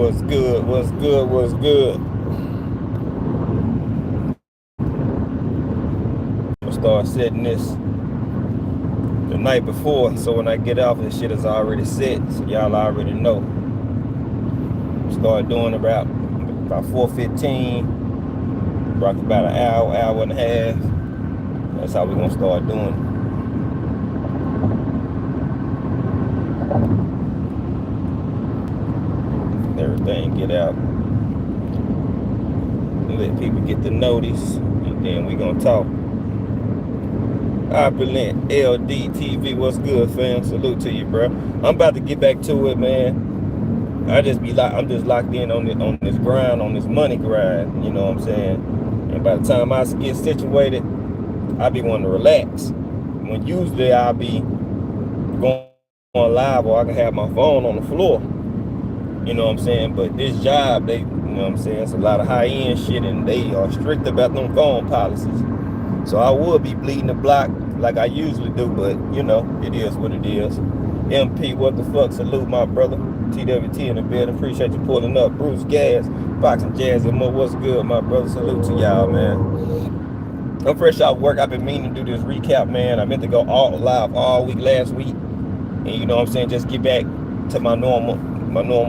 What's good? What's good? What's good? I'm gonna start setting this the night before, so when I get off, this shit is already set. So y'all already know. Start doing about 4:15, about an hour, hour and a half. That's how we're gonna start doing everything. Get out, let people get the notice, and then we gonna talk. Opulent LDTV, what's good, fam? Salute to you, bro. I'm about to get back to it, man. I'm just locked in on this grind, on this money grind. You know what I'm saying? And by the time I get situated, I be wanting to relax. When usually I'll be going live, or I can have my phone on the floor. You know what I'm saying? But this job, you know what I'm saying, it's a lot of high end shit, and they are strict about them phone policies. So I would be bleeding the block like I usually do, but you know, it is what it is. MP, what the fuck? Salute, my brother. TWT in the bed. Appreciate you pulling up. Bruce Gas, Boxing Jazz, and more. What's good, my brother? Salute to y'all, man. I'm fresh off work. I've been meaning to do this recap, man. I meant to go live all week last week, and you know what I'm saying, just get back to my normal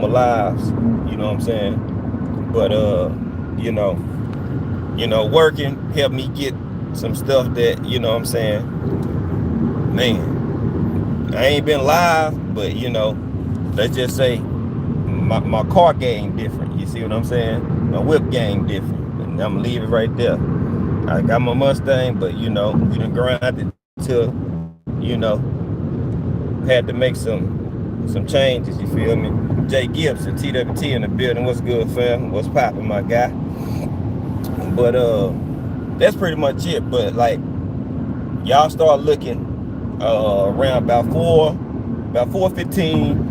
lives. You know what I'm saying? But you know, working helped me get some stuff that, you know what I'm saying, man, I ain't been live, but you know, let's just say my car game different. You see what I'm saying? My whip game different. And I'm gonna leave it right there. I got my Mustang, but you know, we done grinded till, you know, had to make some changes, you feel me? Jay Gibson, TWT in the building. What's good, fam? What's poppin', my guy? But that's pretty much it. But like, y'all start looking around about 4:15.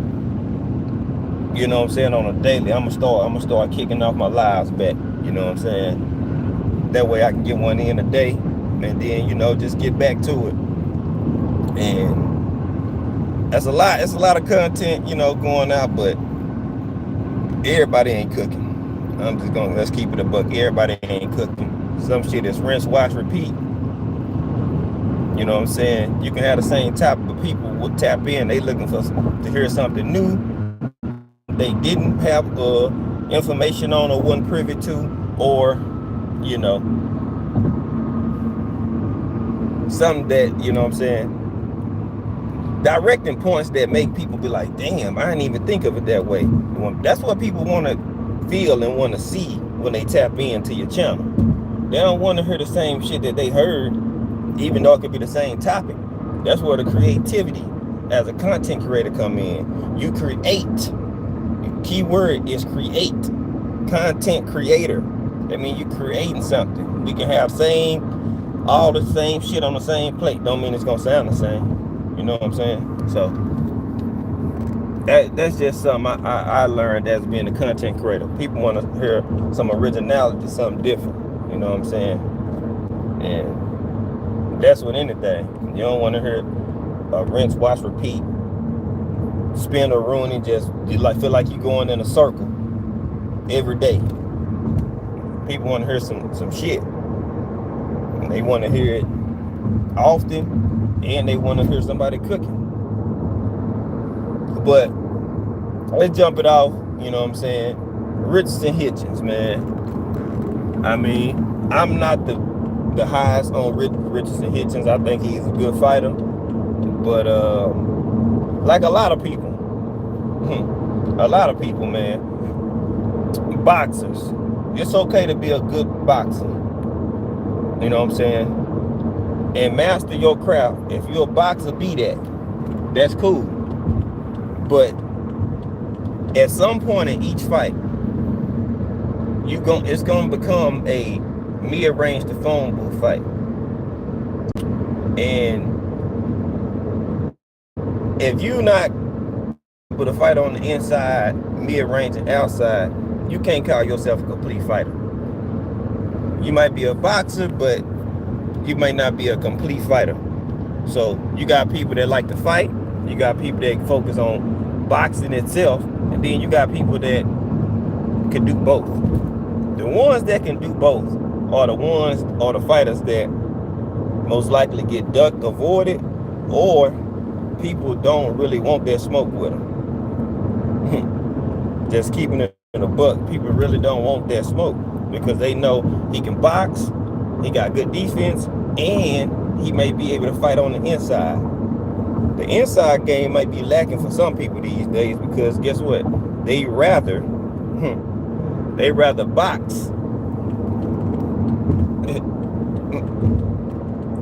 You know what I'm saying, on a daily. I'm gonna start kicking off my lives back. You know what I'm saying? That way I can get one in a day, and then, you know, just get back to it. And that's a lot. It's a lot of content, you know, going out, but everybody ain't cooking. Let's keep it a buck. Everybody ain't cooking. Some shit is rinse, wash, repeat. You know what I'm saying? You can have the same type of people would tap in. They looking to hear something new they didn't have information on or wasn't privy to, or, you know, something that, you know what I'm saying, directing points that make people be like, damn, I didn't even think of it that way. That's what people want to feel and want to see when they tap into your channel. They don't want to hear the same shit that they heard, even though it could be the same topic. That's where the creativity as a content creator come in. You create. The key word is create. Content creator. That means you're creating something. We can have all the same shit on the same plate. Don't mean it's gonna sound the same. You know what I'm saying? So that's just something I learned as being a content creator. People want to hear some originality, something different. You know what I'm saying? And that's with anything. You don't want to hear rinse, wash, repeat, spin or ruining. Just you feel like you're going in a circle every day. People want to hear some shit. And they want to hear it often, and they want to hear somebody cooking. But let's jump it off. You know what I'm saying? Richardson Hitchens, man. I mean, I'm not the highest on Richardson Hitchens. I think he's a good fighter, but like a lot of people, man, boxers, it's okay to be a good boxer. You know what I'm saying? And master your craft. If you're a boxer, be that. That's cool. But at some point in each fight, it's gonna become a mid-range to phone booth fight. And if you're not able to fight on the inside, mid-range, and outside, you can't call yourself a complete fighter. You might be a boxer, but you might not be a complete fighter. So you got people that like to fight, you got people that focus on boxing itself, and then you got people that can do both. The ones that can do both are the fighters that most likely get ducked, avoided, or people don't really want their smoke with them. Just keeping it in a buck, people really don't want that smoke because they know he can box, he got good defense, and he may be able to fight on the inside. The inside game might be lacking for some people these days because guess what? They rather box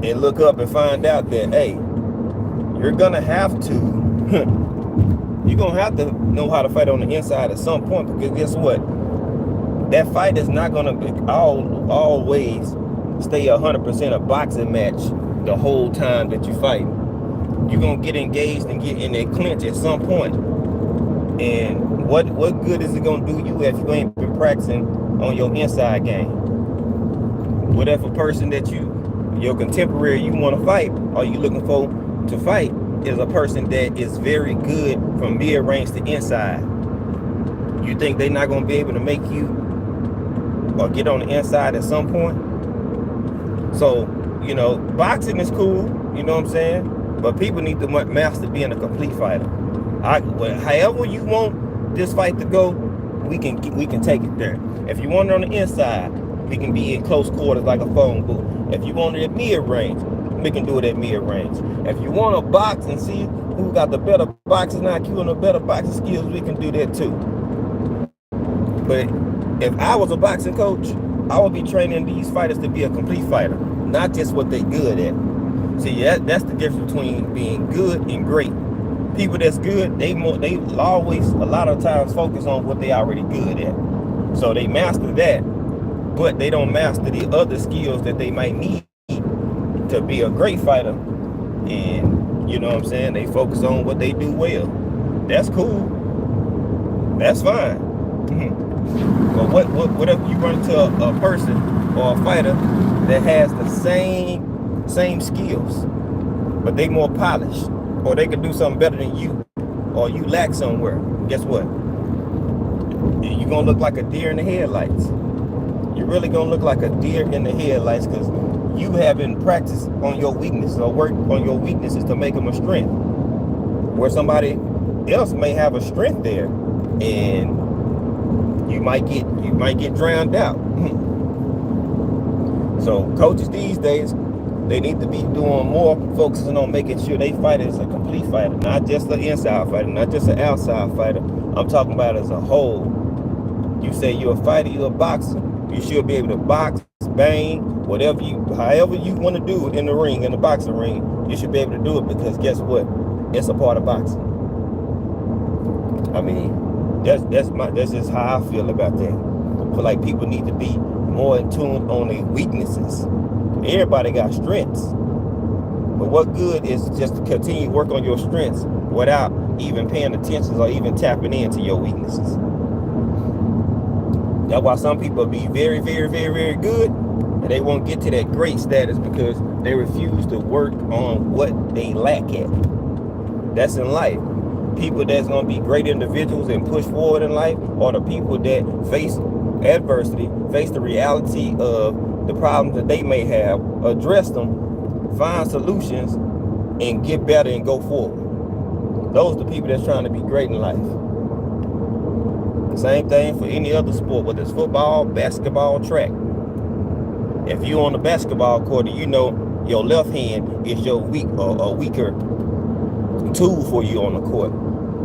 and look up and find out that, hey, you're gonna have to know how to fight on the inside at some point, because guess what? That fight is not gonna be always stay 100% a boxing match the whole time that you fight. You're gonna get engaged and get in a clinch at some point. And what good is it gonna do you if you ain't been practicing on your inside game? What if a person that your contemporary you want to fight, or you looking for to fight, is a person that is very good from mid-range to inside? You think they're not gonna be able to make you or get on the inside at some point? So, boxing is cool, you know what I'm saying? But people need to master being a complete fighter. However you want this fight to go, we can take it there. If you want it on the inside, we can be in close quarters like a phone booth. If you want it at mid-range, we can do it at mid-range. If you want to box and see who got the better boxing IQ and the better boxing skills, we can do that too. But if I was a boxing coach, I would be training these fighters to be a complete fighter, not just what they good at. See, that's the difference between being good and great. People that's good, they always a lot of times focus on what they already good at. So they master that, but they don't master the other skills that they might need to be a great fighter. And you know what I'm saying? They focus on what they do well. That's cool. That's fine. But what if you run into a person or a fighter that has the same skills, but they more polished, or they could do something better than you, or you lack somewhere? Guess what? You're gonna look like a deer in the headlights. You're really gonna look like a deer in the headlights because you haven't practiced on your weaknesses or worked on your weaknesses to make them a strength. Where somebody else may have a strength there, and you might get drowned out. So coaches these days, they need to be doing more, focusing on making sure they fight as a complete fighter, not just an inside fighter, not just an outside fighter. I'm talking about as a whole. You say you're a fighter, you're a boxer. You should be able to box, bang, however you want to do it in the ring, in the boxing ring. You should be able to do it because guess what? It's a part of boxing. I mean, that's just how I feel about that. I feel like people need to be more in tune on their weaknesses. Everybody got strengths, but what good is just to continue to work on your strengths without even paying attention or even tapping into your weaknesses? That's why some people be very, very, very, very good, and they won't get to that great status because they refuse to work on what they lack at. That's in life. People that's going to be great individuals and push forward in life are the people that face adversity, face the reality of the problems that they may have, address them, find solutions, and get better and go forward. Those are the people that's trying to be great in life. Same thing for any other sport, whether it's football, basketball, track. If you're on the basketball court, you know your left hand is your weaker tool for you on the court.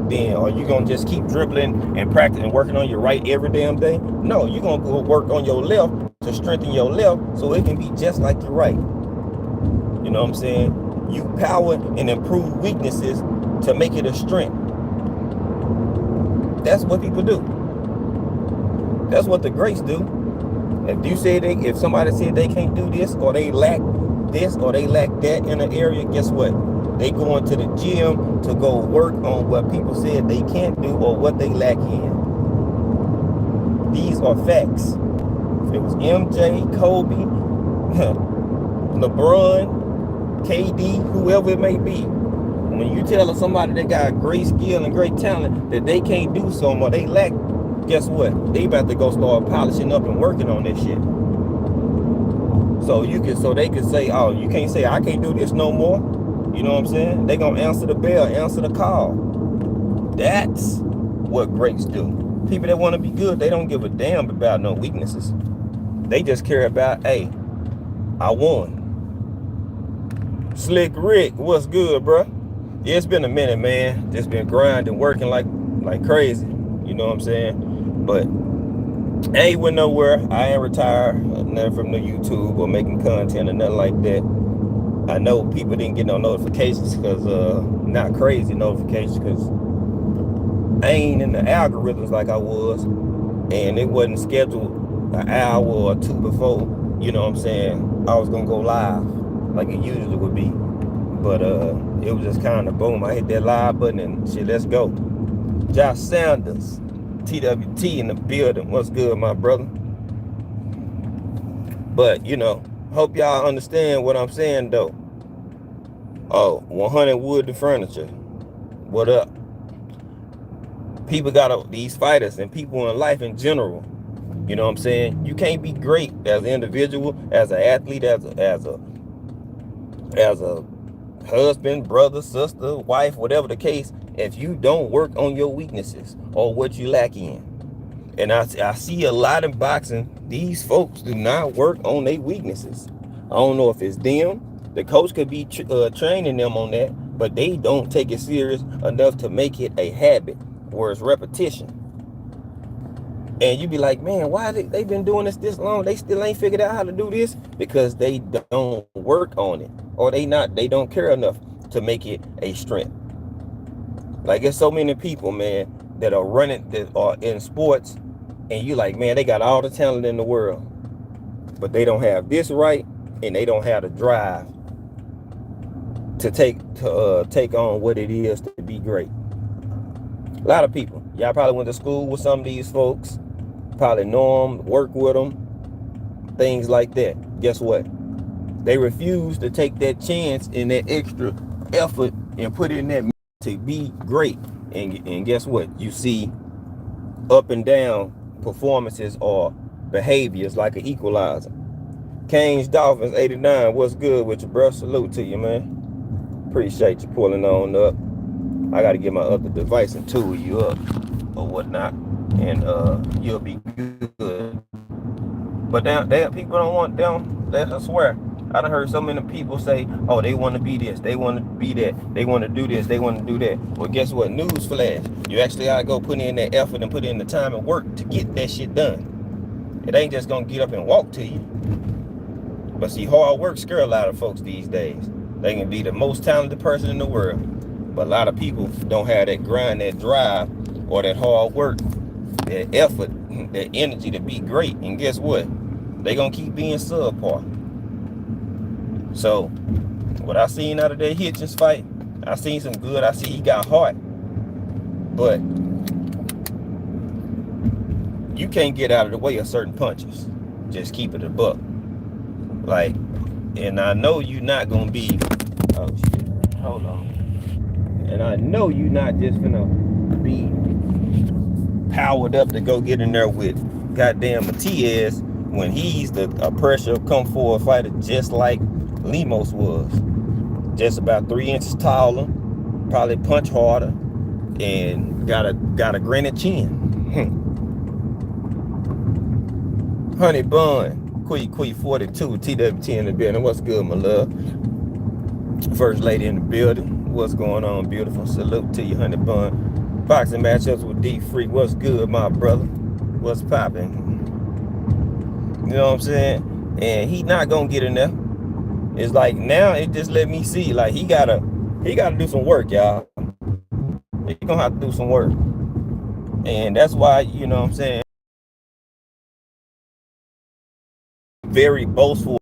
Then are you gonna just keep dribbling and practicing and working on your right every damn day? No, you're gonna go work on your left to strengthen your left so it can be just like your right. You know what I'm saying? You power and improve weaknesses to make it a strength. That's what people do. That's what the greats do. If somebody said they can't do this, or they lack this, or they lack that in an area, guess what? They go into the gym to go work on what people said they can't do or what they lack in. These are facts. If it was MJ, Kobe, LeBron, KD, whoever it may be, when you tell somebody that got great skill and great talent that they can't do something or they lack guess what? They about to go start polishing up and working on that shit. So they can say, oh, you can't say I can't do this no more. You know what I'm saying? They gonna answer the bell, answer the call. That's what greats do. People that want to be good, they don't give a damn about no weaknesses. They just care about, hey, I won. Slick Rick, what's good, bro? Yeah, it's been a minute, man. Just been grinding, working like crazy. You know what I'm saying? But I ain't went nowhere. I ain't retired, nothing from the YouTube or making content or nothing like that. I know people didn't get no notifications because, not crazy notifications, because I ain't in the algorithms like I was, and it wasn't scheduled an hour or two before, you know what I'm saying, I was gonna go live like it usually would be. But it was just kind of boom, I hit that live button and shit, let's go. Josh Sanders, TWT in the building. What's good, my brother? But you know, hope y'all understand what I'm saying though. Oh, 100 Wood Furniture, what up? People got these fighters and people in life in general, you know what I'm saying, you can't be great as an individual, as an athlete, as a husband, brother, sister, wife, whatever the case, if you don't work on your weaknesses or what you lack in. And I see a lot in boxing, these folks do not work on their weaknesses. I don't know if it's them. The coach could be training them on that, but they don't take it serious enough to make it a habit where it's repetition. And you be like, man, why they been doing this long? They still ain't figured out how to do this? Because they don't work on it, or they don't care enough to make it a strength. Like, there's so many people, man, that are running, that are in sports, and you like, man, they got all the talent in the world, but they don't have this right, and they don't have the drive to take on what it is to be great. A lot of people, y'all probably went to school with some of these folks, probably know them, work with them, things like that. Guess what? They refuse to take that chance and that extra effort and put in that to be great. And guess what? You see up and down performances or behaviors like an equalizer. Canes Dolphins 89, what's good with you, bro? Salute to you, man. Appreciate you pulling on up. I got to get my other device and tool you up or whatnot, and you'll be good. But they people don't want them. I swear, I done heard so many people say, oh, they want to be this, they want to be that, they want to do this, they want to do that. Well, guess what? Newsflash, you actually gotta go put in that effort and put in the time and work to get that shit done. It ain't just gonna get up and walk to you. But see, hard work scares a lot of folks these days. They can be the most talented person in the world, but a lot of people don't have that grind, that drive, or that hard work, that effort, that energy to be great. And guess what? They gonna keep being subpar. So, what I seen out of that Hitchens fight, I seen some good. I see he got heart, but you can't get out of the way of certain punches. Just keep it a buck. Like, and I know you not gonna be, oh shit, hold on. And I know you not just gonna be powered up to go get in there with goddamn Matias when he's a pressure come forward fighter just like Lemos was. Just about 3 inches taller, probably punch harder, and got a granite chin. Honey Bun, Quee 42, TWT in the building. What's good, my love? First lady in the building. What's going on, beautiful? Salute to you, Honey Bun. Boxing matchups with D Freak. What's good, my brother? What's popping? You know what I'm saying? And he not gonna get in there. It's like now it just let me see, like he gotta do some work, y'all. He gonna have to do some work. And that's why, you know what I'm saying, very boastful.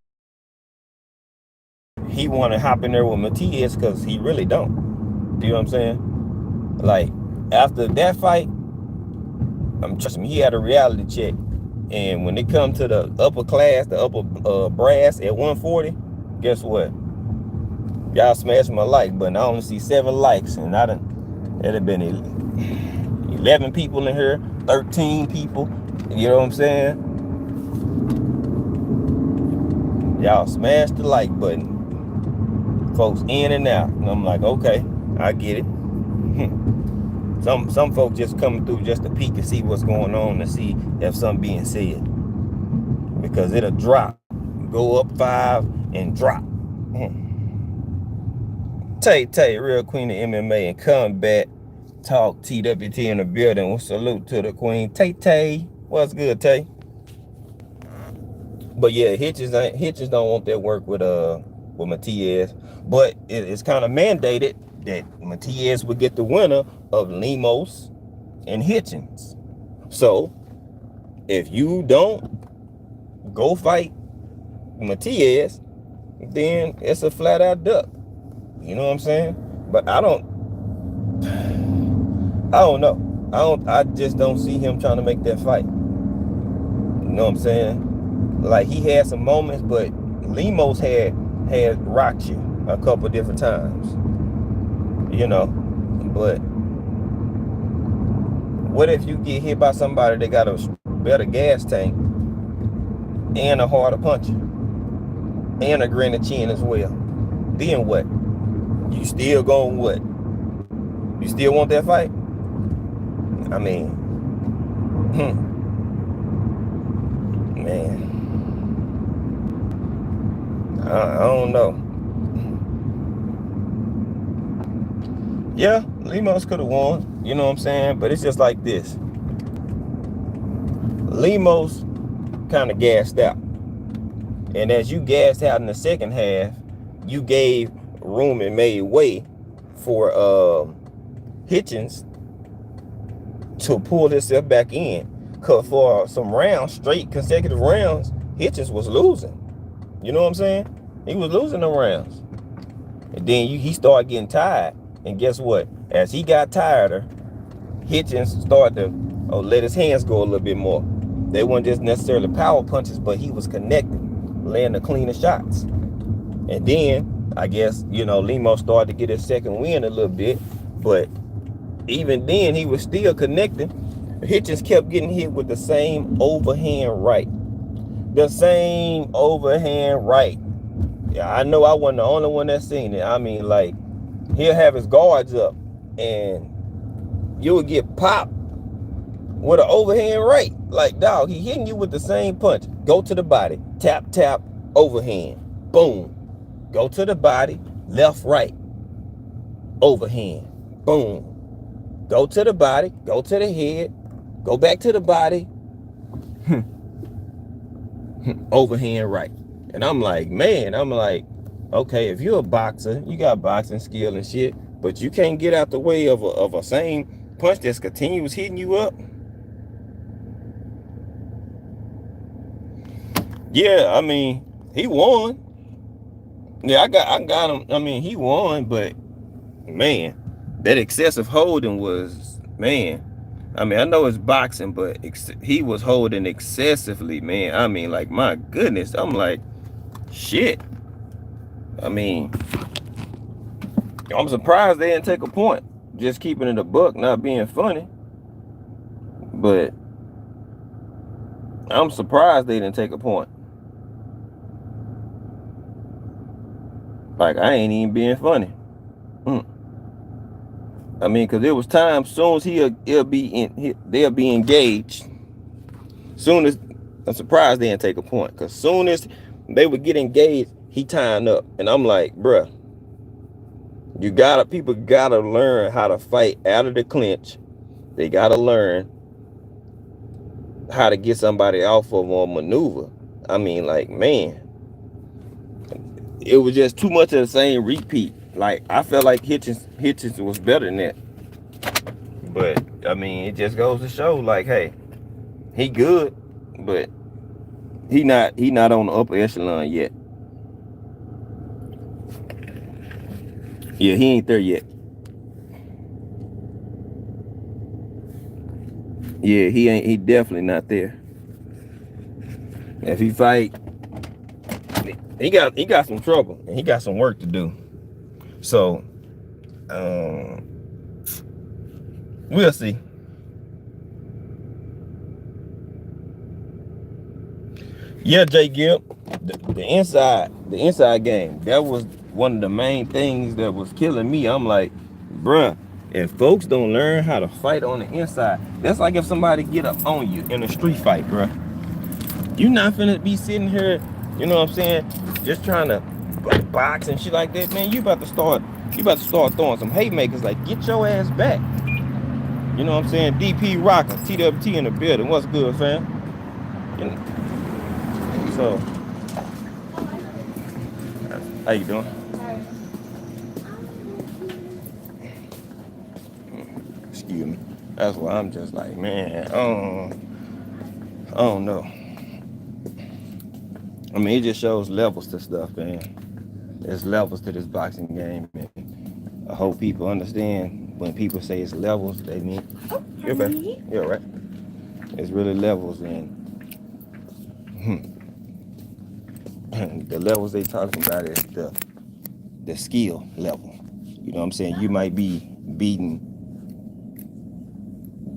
He want to hop in there with Matias because he really don't. You know what I'm saying? Like, after that fight, trust me, he had a reality check. And when it come to the upper class, the upper brass at 140, guess what? Y'all smash my like button. I only see 7 likes, and it'd have been 11 people in here. 13 people. You know what I'm saying? Y'all smash the like button. Folks in and out. And I'm like, okay, I get it. Some folks just coming through just to peek and see what's going on, to see if something being said. Because it'll drop. Go up 5 and drop. Tay, real queen of MMA and combat talk. TWT in the building. Well, salute to the queen. Tay. What's good, Tay? But yeah, Hitchens don't want that work with Matias. But it's kind of mandated that Matias would get the winner of Lemos and Hitchens. So if you don't go fight Matias, then it's a flat out duck. You know what I'm saying? But I don't know. I just don't see him trying to make that fight. You know what I'm saying? Like, he had some moments, but Lemos had rocked you a couple different times. You know, but what if you get hit by somebody that got a better gas tank and a harder puncher and a granite chin as well? Then what? You still going what? You still want that fight? I mean, man, I don't know. Yeah, Lemos could have won, you know what I'm saying? But it's just like this. Lemos kind of gassed out. And as you gassed out in the second half, you gave room and made way for Hitchens to pull himself back in. Because for some rounds, straight consecutive rounds, Hitchens was losing. You know what I'm saying? He was losing the rounds. And then he started getting tired. And guess what? As he got tireder, Hitchens started to let his hands go a little bit more. They weren't just necessarily power punches, but he was connecting, laying the cleaner shots. And then, I guess, you know, Lemos started to get his second win a little bit. But even then, he was still connecting. Hitchens kept getting hit with the same overhand right. The same overhand right. Yeah, I know I wasn't the only one that seen it. I mean, like, he'll have his guards up and you would get popped with an overhand right. Like, dog, he hitting you with the same punch. Go to the body. Tap, tap, overhand. Boom. Go to the body. Left, right. Overhand. Boom. Go to the body. Go to the head. Go back to the body. Overhand right. And I'm like, man, okay, if you're a boxer, you got boxing skill and shit, but you can't get out the way of a same punch that's continuous hitting you up. Yeah, I mean, he won. Yeah, I got him. I mean, he won, but man, that excessive holding was, man. I mean, I know it's boxing, but he was holding excessively, man. I mean, like, my goodness. I'm like, shit. I mean, I'm surprised they didn't take a point. Just keeping it a buck, not being funny. But I'm surprised they didn't take a point. Like, I ain't even being funny. I mean, because there was times, soon as they'll be engaged. Soon as, I'm surprised they didn't take a point. Because soon as they would get engaged, he tying up. And I'm like, bruh, people gotta learn how to fight out of the clinch. They gotta learn how to get somebody off of a maneuver. I mean, like, man, it was just too much of the same repeat. Like, I felt like Hitchens was better than that. But I mean, it just goes to show, like, hey, he good, but he not on the upper echelon yet. Yeah, he ain't there yet. Yeah, he definitely not there. If he fight, he got some trouble and he got some work to do. So we'll see. Yeah, Jay Gibb, the inside game, that was one of the main things that was killing me. I'm like, bruh, if folks don't learn how to fight on the inside, that's like if somebody get up on you in a street fight, bruh. You not finna be sitting here, you know what I'm saying, just trying to box and shit like that, man. You about to start throwing some haymakers. Like, get your ass back. You know what I'm saying? DP Rocker, TWT in the building. What's good, fam? You know, so, how you doing? Excuse me. That's why I'm just like, man, I don't know. I mean, it just shows levels to stuff, man. There's levels to this boxing game, and I hope people understand when people say it's levels, they mean, you're okay. You're right. It's really levels, and the levels they talking about is the skill level. You know what I'm saying? You might be beating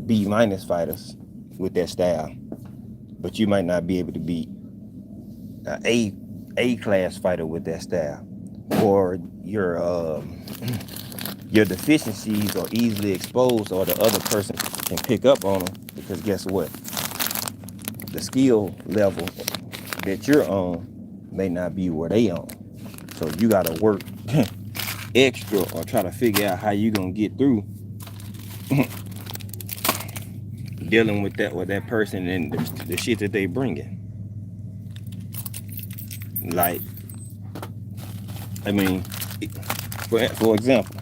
B- fighters with that style, but you might not be able to beat an A class fighter with that style, or your deficiencies are easily exposed, or the other person can pick up on them, because guess what? The skill level that you're on may not be where they on. So you gotta work extra or try to figure out how you gonna get through dealing with that person and the shit that they bringing. Like, I mean, for example,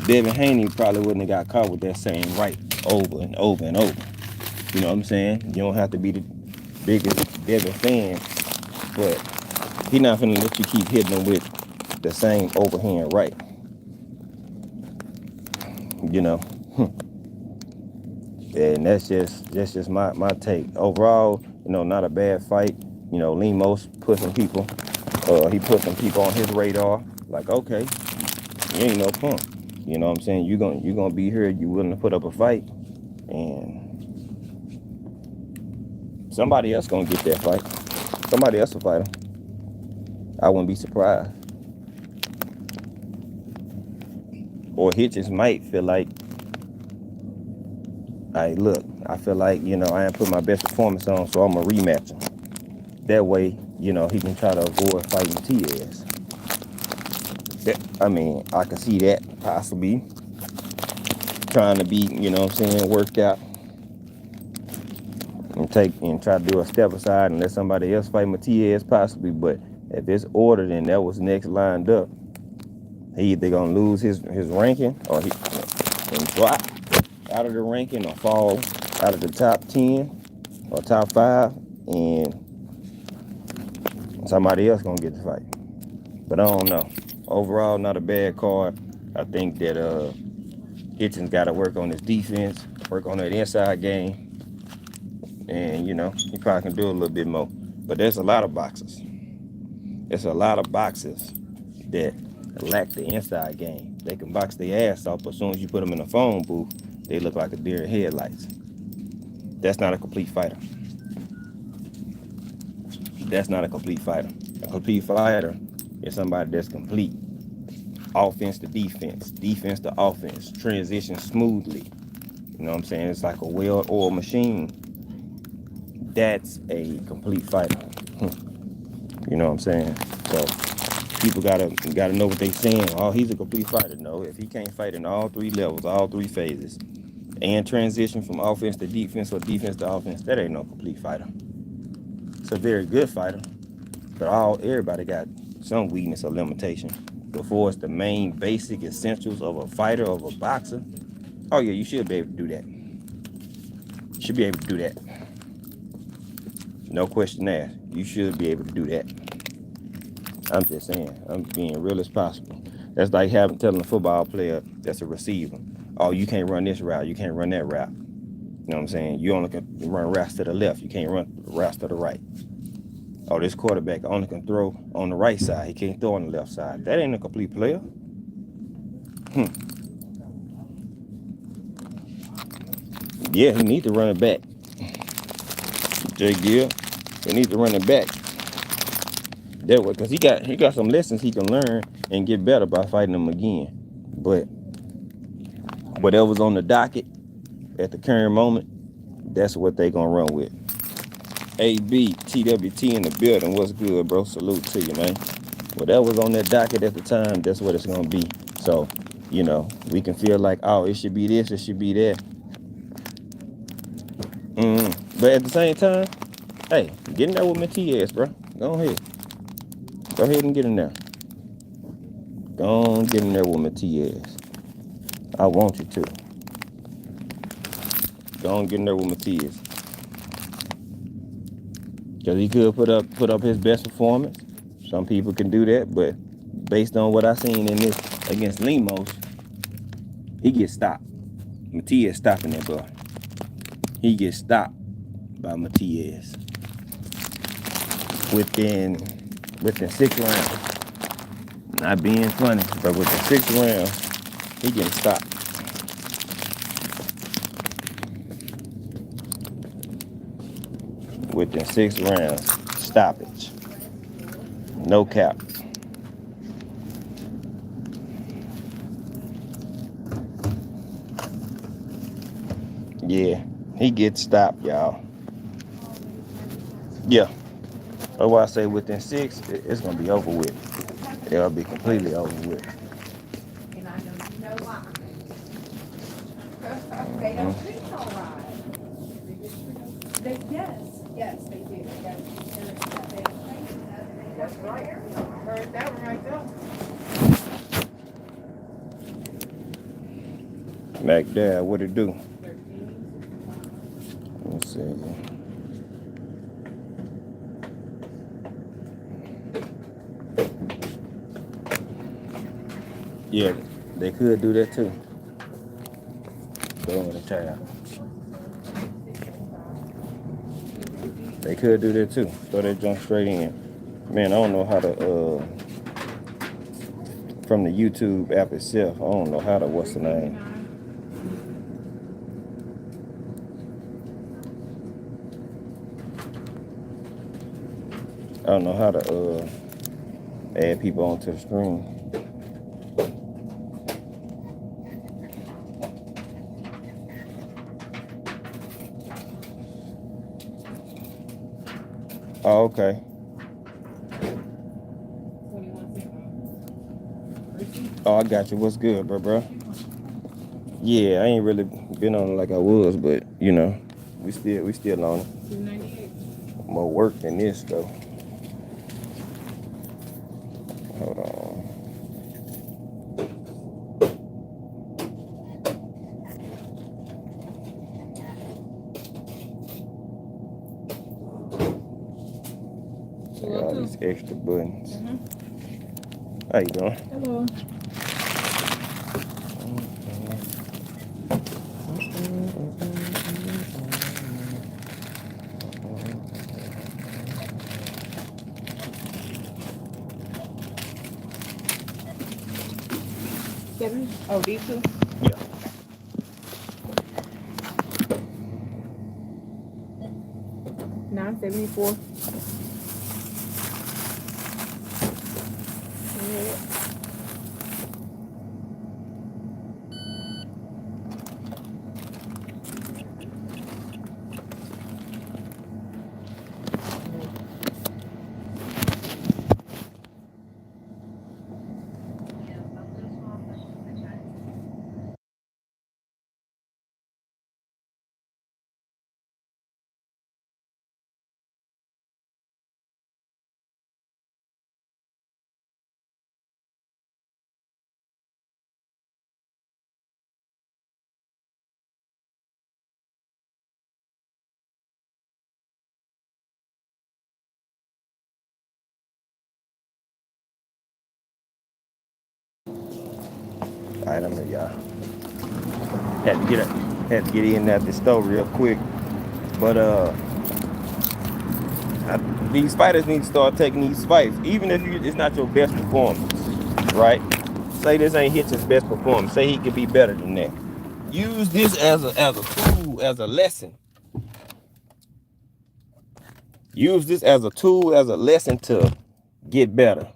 Devin Haney probably wouldn't have got caught with that same right over and over and over. You know what I'm saying? You don't have to be the biggest Devin fan, but he not finna let you keep hitting him with the same overhand right. You know, and that's just my take. Overall, you know, not a bad fight. You know, Lemos put some people, he put some people on his radar. Like, okay, you ain't no punk. You know what I'm saying? You gonna be here. You willing to put up a fight, and somebody else gonna get that fight. Somebody else will fight him. I wouldn't be surprised. Or Hitchens might feel like, hey, look, I feel like, you know, I ain't put my best performance on, so I'm gonna rematch him. That way, you know, he can try to avoid fighting T.S. I mean, I can see that possibly trying to be, you know what I'm saying, worked out, and try to do a step aside and let somebody else fight Matias possibly. But if it's ordered and that was next lined up, he either gonna lose his ranking, or he can drop out of the ranking, or fall out of the top 10 or top 5, and somebody else gonna get the fight. But I don't know. Overall, not a bad card. I think that Hitchens got to work on his defense, work on that inside game, and, you know, he probably can do a little bit more. But there's a lot of boxers. There's a lot of boxers that lack the inside game. They can box their ass off, but as soon as you put them in a phone booth, they look like a deer in headlights. That's not a complete fighter. That's not a complete fighter. A complete fighter is somebody that's complete. Offense to defense, defense to offense, transition smoothly. You know what I'm saying? It's like a well-oiled machine. That's a complete fighter. You know what I'm saying? So people gotta know what they saying. Oh, he's a complete fighter. No, if he can't fight in all 3 levels, all 3 phases, and transition from offense to defense or defense to offense, that ain't no complete fighter. It's a very good fighter, but everybody got some weakness or limitation. Before it's the main basic essentials of a fighter, of a boxer, oh yeah, you should be able to do that. You should be able to do that. No question asked. You should be able to do that. I'm just saying, I'm being real as possible. That's like telling a football player that's a receiver, oh, you can't run this route, you can't run that route. You know what I'm saying? You only can run routes to the left, you can't run routes to the right. Oh, this quarterback only can throw on the right side, he can't throw on the left side. That ain't a complete player. Yeah, he needs to run it back. Jay Gill, They need to run it back that way, because he got some lessons he can learn and get better by fighting them again. But whatever's on the docket at the current moment, that's what they gonna run with. AB TWT in the building. What's good, bro? Salute to you, man. Whatever's on that docket at the time, that's what it's gonna be. So, you know, we can feel like, oh, it should be this, it should be that. But at the same time, hey, get in there with my TS, bro. Go ahead. Go ahead and get in there. Go on, get in there with my TS. I want you to. Go on, get in there with my TS. Because he could put up his best performance. Some people can do that, but based on what I seen in this against Lemos, he gets stopped. Matias stopping that boy. He gets stopped by Matias within 6 rounds. Not being funny, but within 6 rounds, he getting stopped. Within 6 rounds, stoppage. No cap. Yeah, he gets stopped, y'all. Yeah. That's why I say within 6, it's gonna be over with. It'll be completely over with. And I know you know why. They don't treat all right. Yes, they do. That's right. I heard that one right there. Mac Dad, what it do? Let's see. Yeah, they could do that too. Go in the tab. They could do that too. Throw that jump straight in. Man, I don't know how to from the YouTube app itself. I don't know how to, what's the name? I don't know how to add people onto the stream. Oh, okay. Oh, I got you. What's good, bro? Yeah, I ain't really been on it like I was, but you know, we still on it. 298. More work than this though. Hold on. Got all these extra buttons. How you doing? Hello. Oh, D2? Yeah. $9.74. Yeah. All right, I'm here, y'all. Had to get in at the store real quick, but these fighters need to start taking these fights, even if it's not your best performance, right? Say this ain't Hitch's best performance. Say he could be better than that. Use this as a tool, as a lesson. Use this as a tool, as a lesson to get better.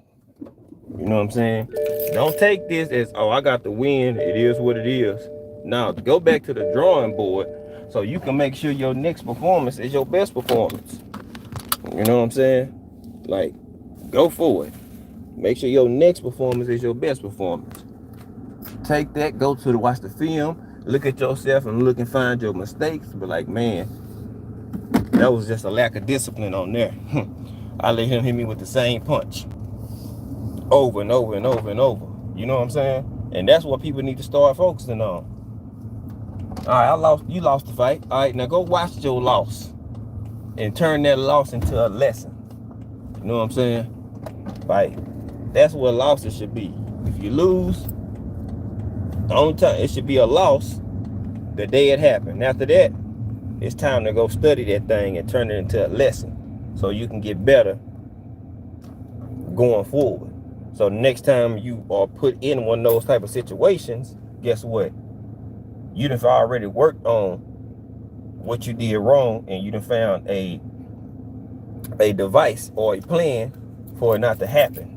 You know what I'm saying? Don't take this as, oh, I got the win. It is what it is. Now, go back to the drawing board so you can make sure your next performance is your best performance. You know what I'm saying? Like, go for it. Make sure your next performance is your best performance. Take that, go to watch the film, look at yourself and look and find your mistakes. But like, man, that was just a lack of discipline on there. I let him hit me with the same punch over and over and over and over. You know what I'm saying? And that's what people need to start focusing on. All right, you lost the fight. All right, now go watch your loss and turn that loss into a lesson. You know what I'm saying? Like, that's what losses should be. If you lose, the only time it should be a loss the day it happened. After that, it's time to go study that thing and turn it into a lesson so you can get better going forward. So next time you are put in one of those type of situations, guess what? You done already worked on what you did wrong, and you done found a device or a plan for it not to happen.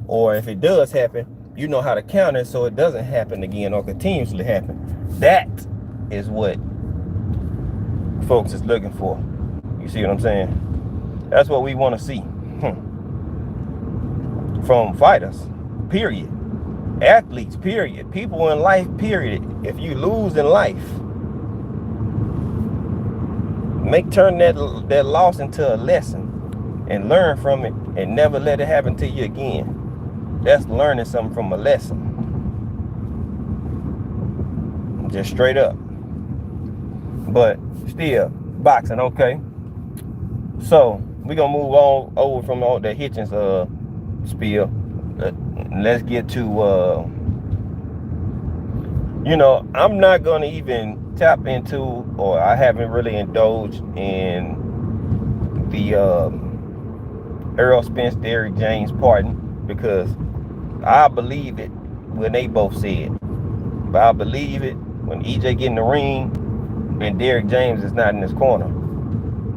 Or if it does happen, you know how to counter it so it doesn't happen again or continuously happen. That is what folks is looking for. You see what I'm saying? That's what we want to see from fighters, period. Athletes, period. People in life, period. If you lose in life, turn that loss into a lesson and learn from it and never let it happen to you again. That's learning something from a lesson. Just straight up. But still, boxing, okay. So we're gonna move on over from all the Hitchens spiel. Let's get to you know, I'm not gonna even tap into, or I haven't really indulged in the Errol Spence, Derrick James pardon, because I believe it when they both said, but I believe it when EJ get in the ring and Derrick James is not in his corner,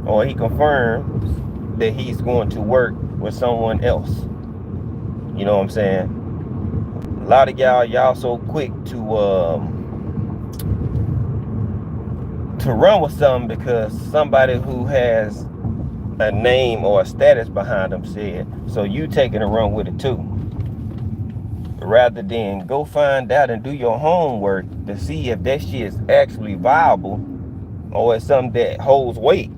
or he confirms that he's going to work with someone else. You know what I'm saying? A lot of y'all so quick to run with something because somebody who has a name or a status behind them said, so you taking a run with it too, rather than go find out and do your homework to see if that shit is actually viable or it's something that holds weight.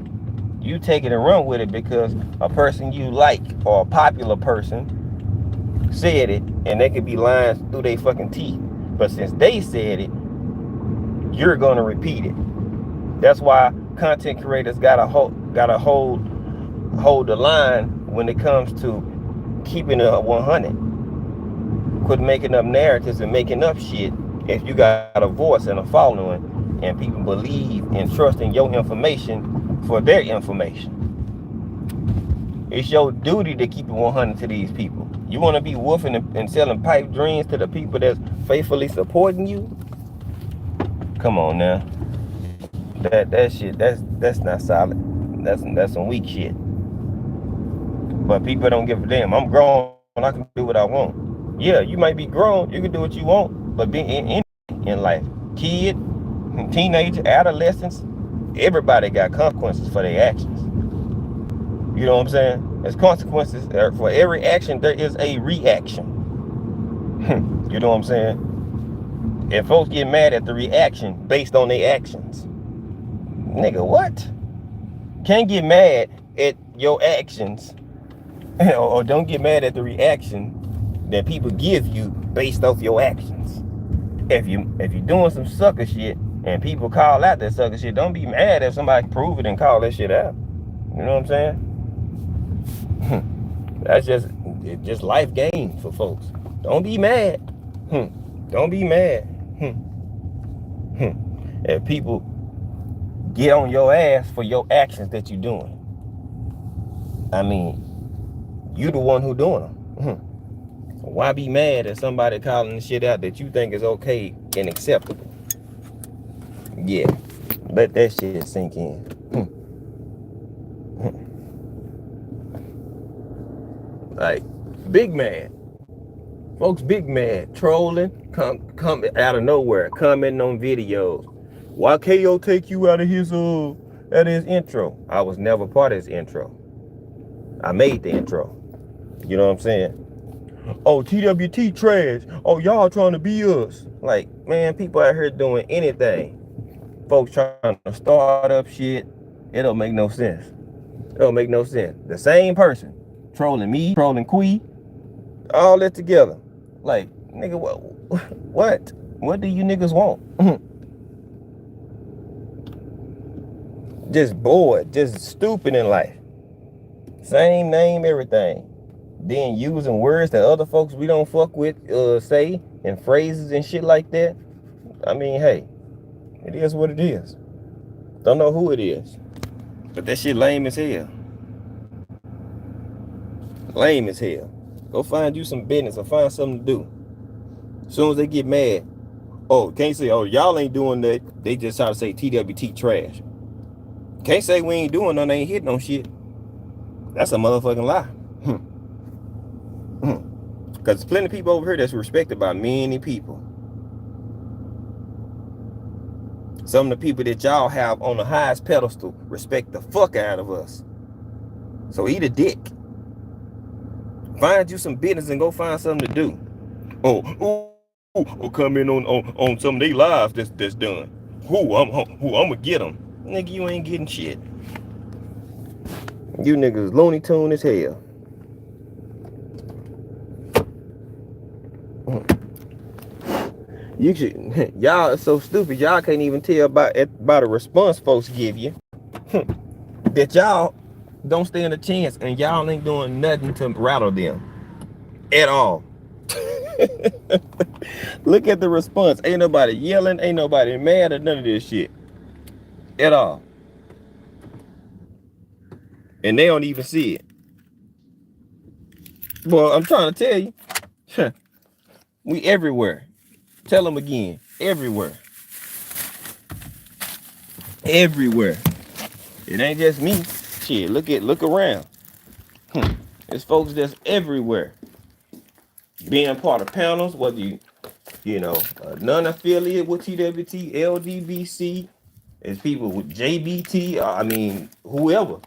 You taking a run with it because a person you like or a popular person said it, and they could be lying through their fucking teeth. But since they said it, you're gonna repeat it. That's why content creators gotta hold the line when it comes to keeping it 100. Quit making up narratives and making up shit if you got a voice and a following, and people believe and trust in your information for their information. It's your duty to keep it 100 to these people. You want to be woofing and selling pipe dreams to the people that's faithfully supporting you? Come on now. That shit, that's not solid. That's some weak shit. But people don't give a damn. I'm grown, I can do what I want. Yeah, you might be grown, you can do what you want, but being in life, kid, teenager, adolescents, everybody got consequences for their actions. You know what I'm saying? There's consequences for every action. There is a reaction. You know what I'm saying? And folks get mad at the reaction based on their actions. Nigga, what? Can't get mad at your actions, or don't get mad at the reaction that people give you based off your actions. If you're doing some sucker shit and people call out that sucker shit, don't be mad if somebody prove it and call that shit out. You know what I'm saying? That's just life game for folks. Don't be mad. Don't be mad. If people get on your ass for your actions that you're doing. I mean, you the one who doing them. Why be mad at somebody calling the shit out that you think is okay and acceptable? Yeah, let that shit sink in. Like, big man. Folks, big man, trolling, come out of nowhere, commenting on videos. Why KO take you out of his intro? I was never part of his intro. I made the intro. You know what I'm saying? Oh, TWT trash. Oh, y'all trying to be us. Like, man, people out here doing anything. Folks trying to start up shit. It don't make no sense. It don't make no sense. The same person trolling me, trolling Quee, all that together. Like, nigga, what? What do you niggas want? Just bored, just stupid in life. Same name, everything. Then using words that other folks we don't fuck with say, and phrases and shit like that. I mean, hey, it is what it is. Don't know who it is, but that shit lame as hell. Lame as hell. Go find you some business or find something to do. As soon as they get mad, oh, can't say, oh, y'all ain't doing that. They just try to say TWT trash. Can't say we ain't doing nothing, ain't hitting on shit. That's a motherfucking lie. Because there's plenty of people over here that's respected by many people. Some of the people that y'all have on the highest pedestal respect the fuck out of us. So eat a dick. Find you some business and go find something to do. Oh, come in on some of they lives that's done. I'm gonna get them. Nigga, you ain't getting shit. You niggas Looney Tune as hell. You should, y'all are so stupid. Y'all can't even tell by the response folks give you that y'all don't stand a chance, and y'all ain't doing nothing to rattle them at all. Look at the response. Ain't nobody yelling, ain't nobody mad at none of this shit at all, and they don't even see it. Well, I'm trying to tell you, we everywhere. Tell them again, everywhere. Everywhere. It ain't just me. Shit, look around. There's folks that's everywhere. Being part of panels, whether you know, non-affiliate with TWT, LDBC, there's people with JBT, I mean, whoever.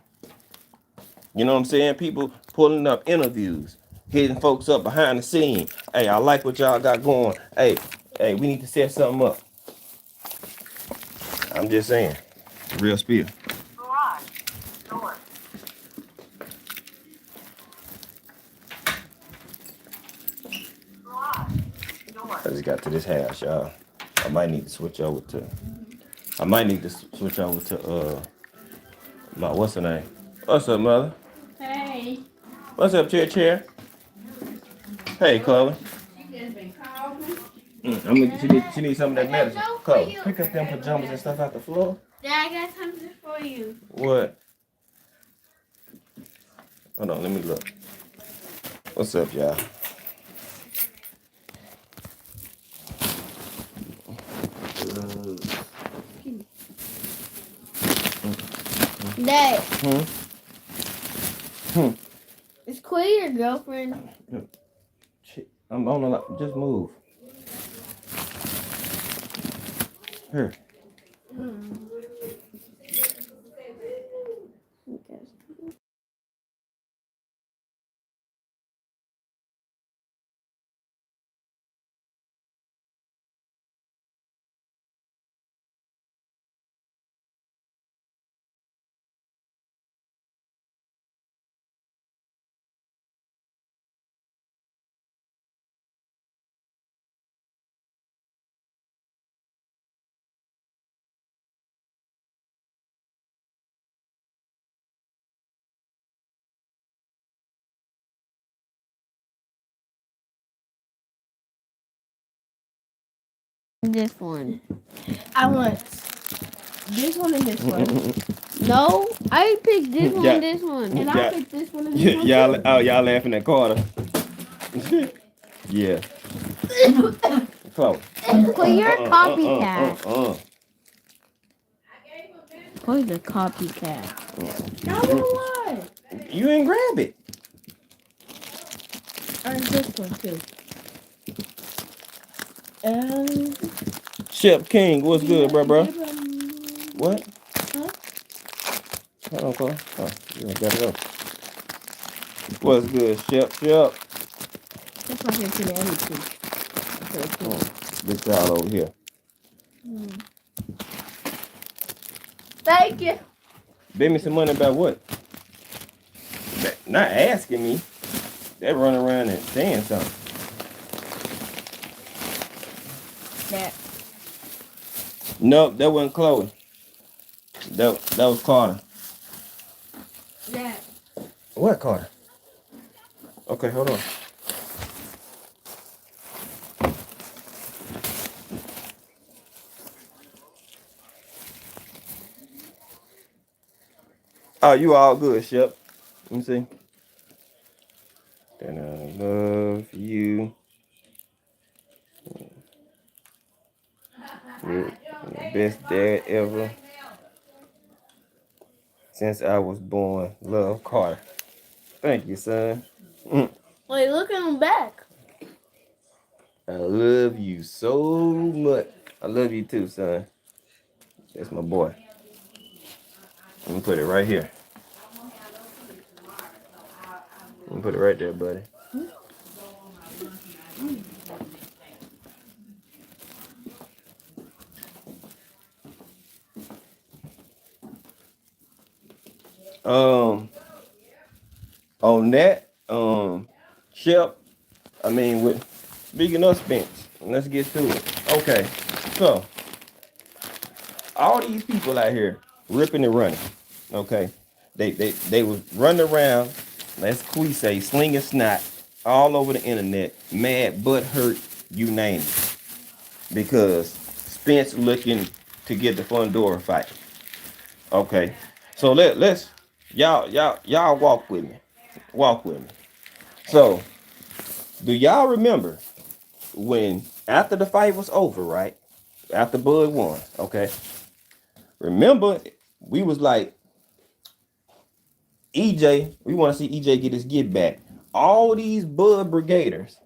You know what I'm saying? People pulling up interviews, hitting folks up behind the scene. Hey, I like what y'all got going. Hey, we need to set something up. I'm just saying. Real spiel. Garage door. Garage door. I just got to this house, y'all. I might need to switch over to my, what's her name? What's up, mother? Hey. What's up, chair? Hey, Chloe. You just been calling. She needs some of that medicine. Chloe, pick up them pajamas and stuff out the floor. Dad, I got something for you. What? Hold on, let me look. What's up, y'all? Dad. Is Quay your girlfriend? Shit, I'm on a lot. Just move. Here. This one. I want this one and this one. No, I picked this one Yeah. and this one. And I picked this one and this one. Y'all laughing at Carter. Yeah. Chloe. Quay, you're a copycat. Quay's a copycat. No, what? You ain't grab it. And this one too. Shep King, what's good, bro? Give him. What? Huh? Hold on, Cole. Oh, you gotta go. What's good, Shep? Shep. That's what I said to everything. Oh, this child over here. Thank you. Bet me some money about what? Not asking me. They running around and saying something. That. Nope, that wasn't Chloe. That was Carter. That. What Carter? Okay, hold on. Oh, you all good, Shep. Let me see. Then I love you. You're the best dad ever since I was born. Love, Carter. Thank you, son. Wait, look at him back. I love you so much. I love you too, son. That's my boy. Let me put it right here. Let me put it right there, buddy. On that, Shep, I mean, with speaking of Spence, let's get to it. Okay, so all these people out here ripping and running. Okay, they was running around. Let's say slinging snot all over the internet, mad, butt hurt, you name it, because Spence looking to get the Fundora fight. Okay, so let's y'all walk with me. Walk with me. So, do y'all remember when after the fight was over, right? After Bud won, okay? Remember, we was like, EJ, we want to see EJ get his get back. All these Bud Brigaders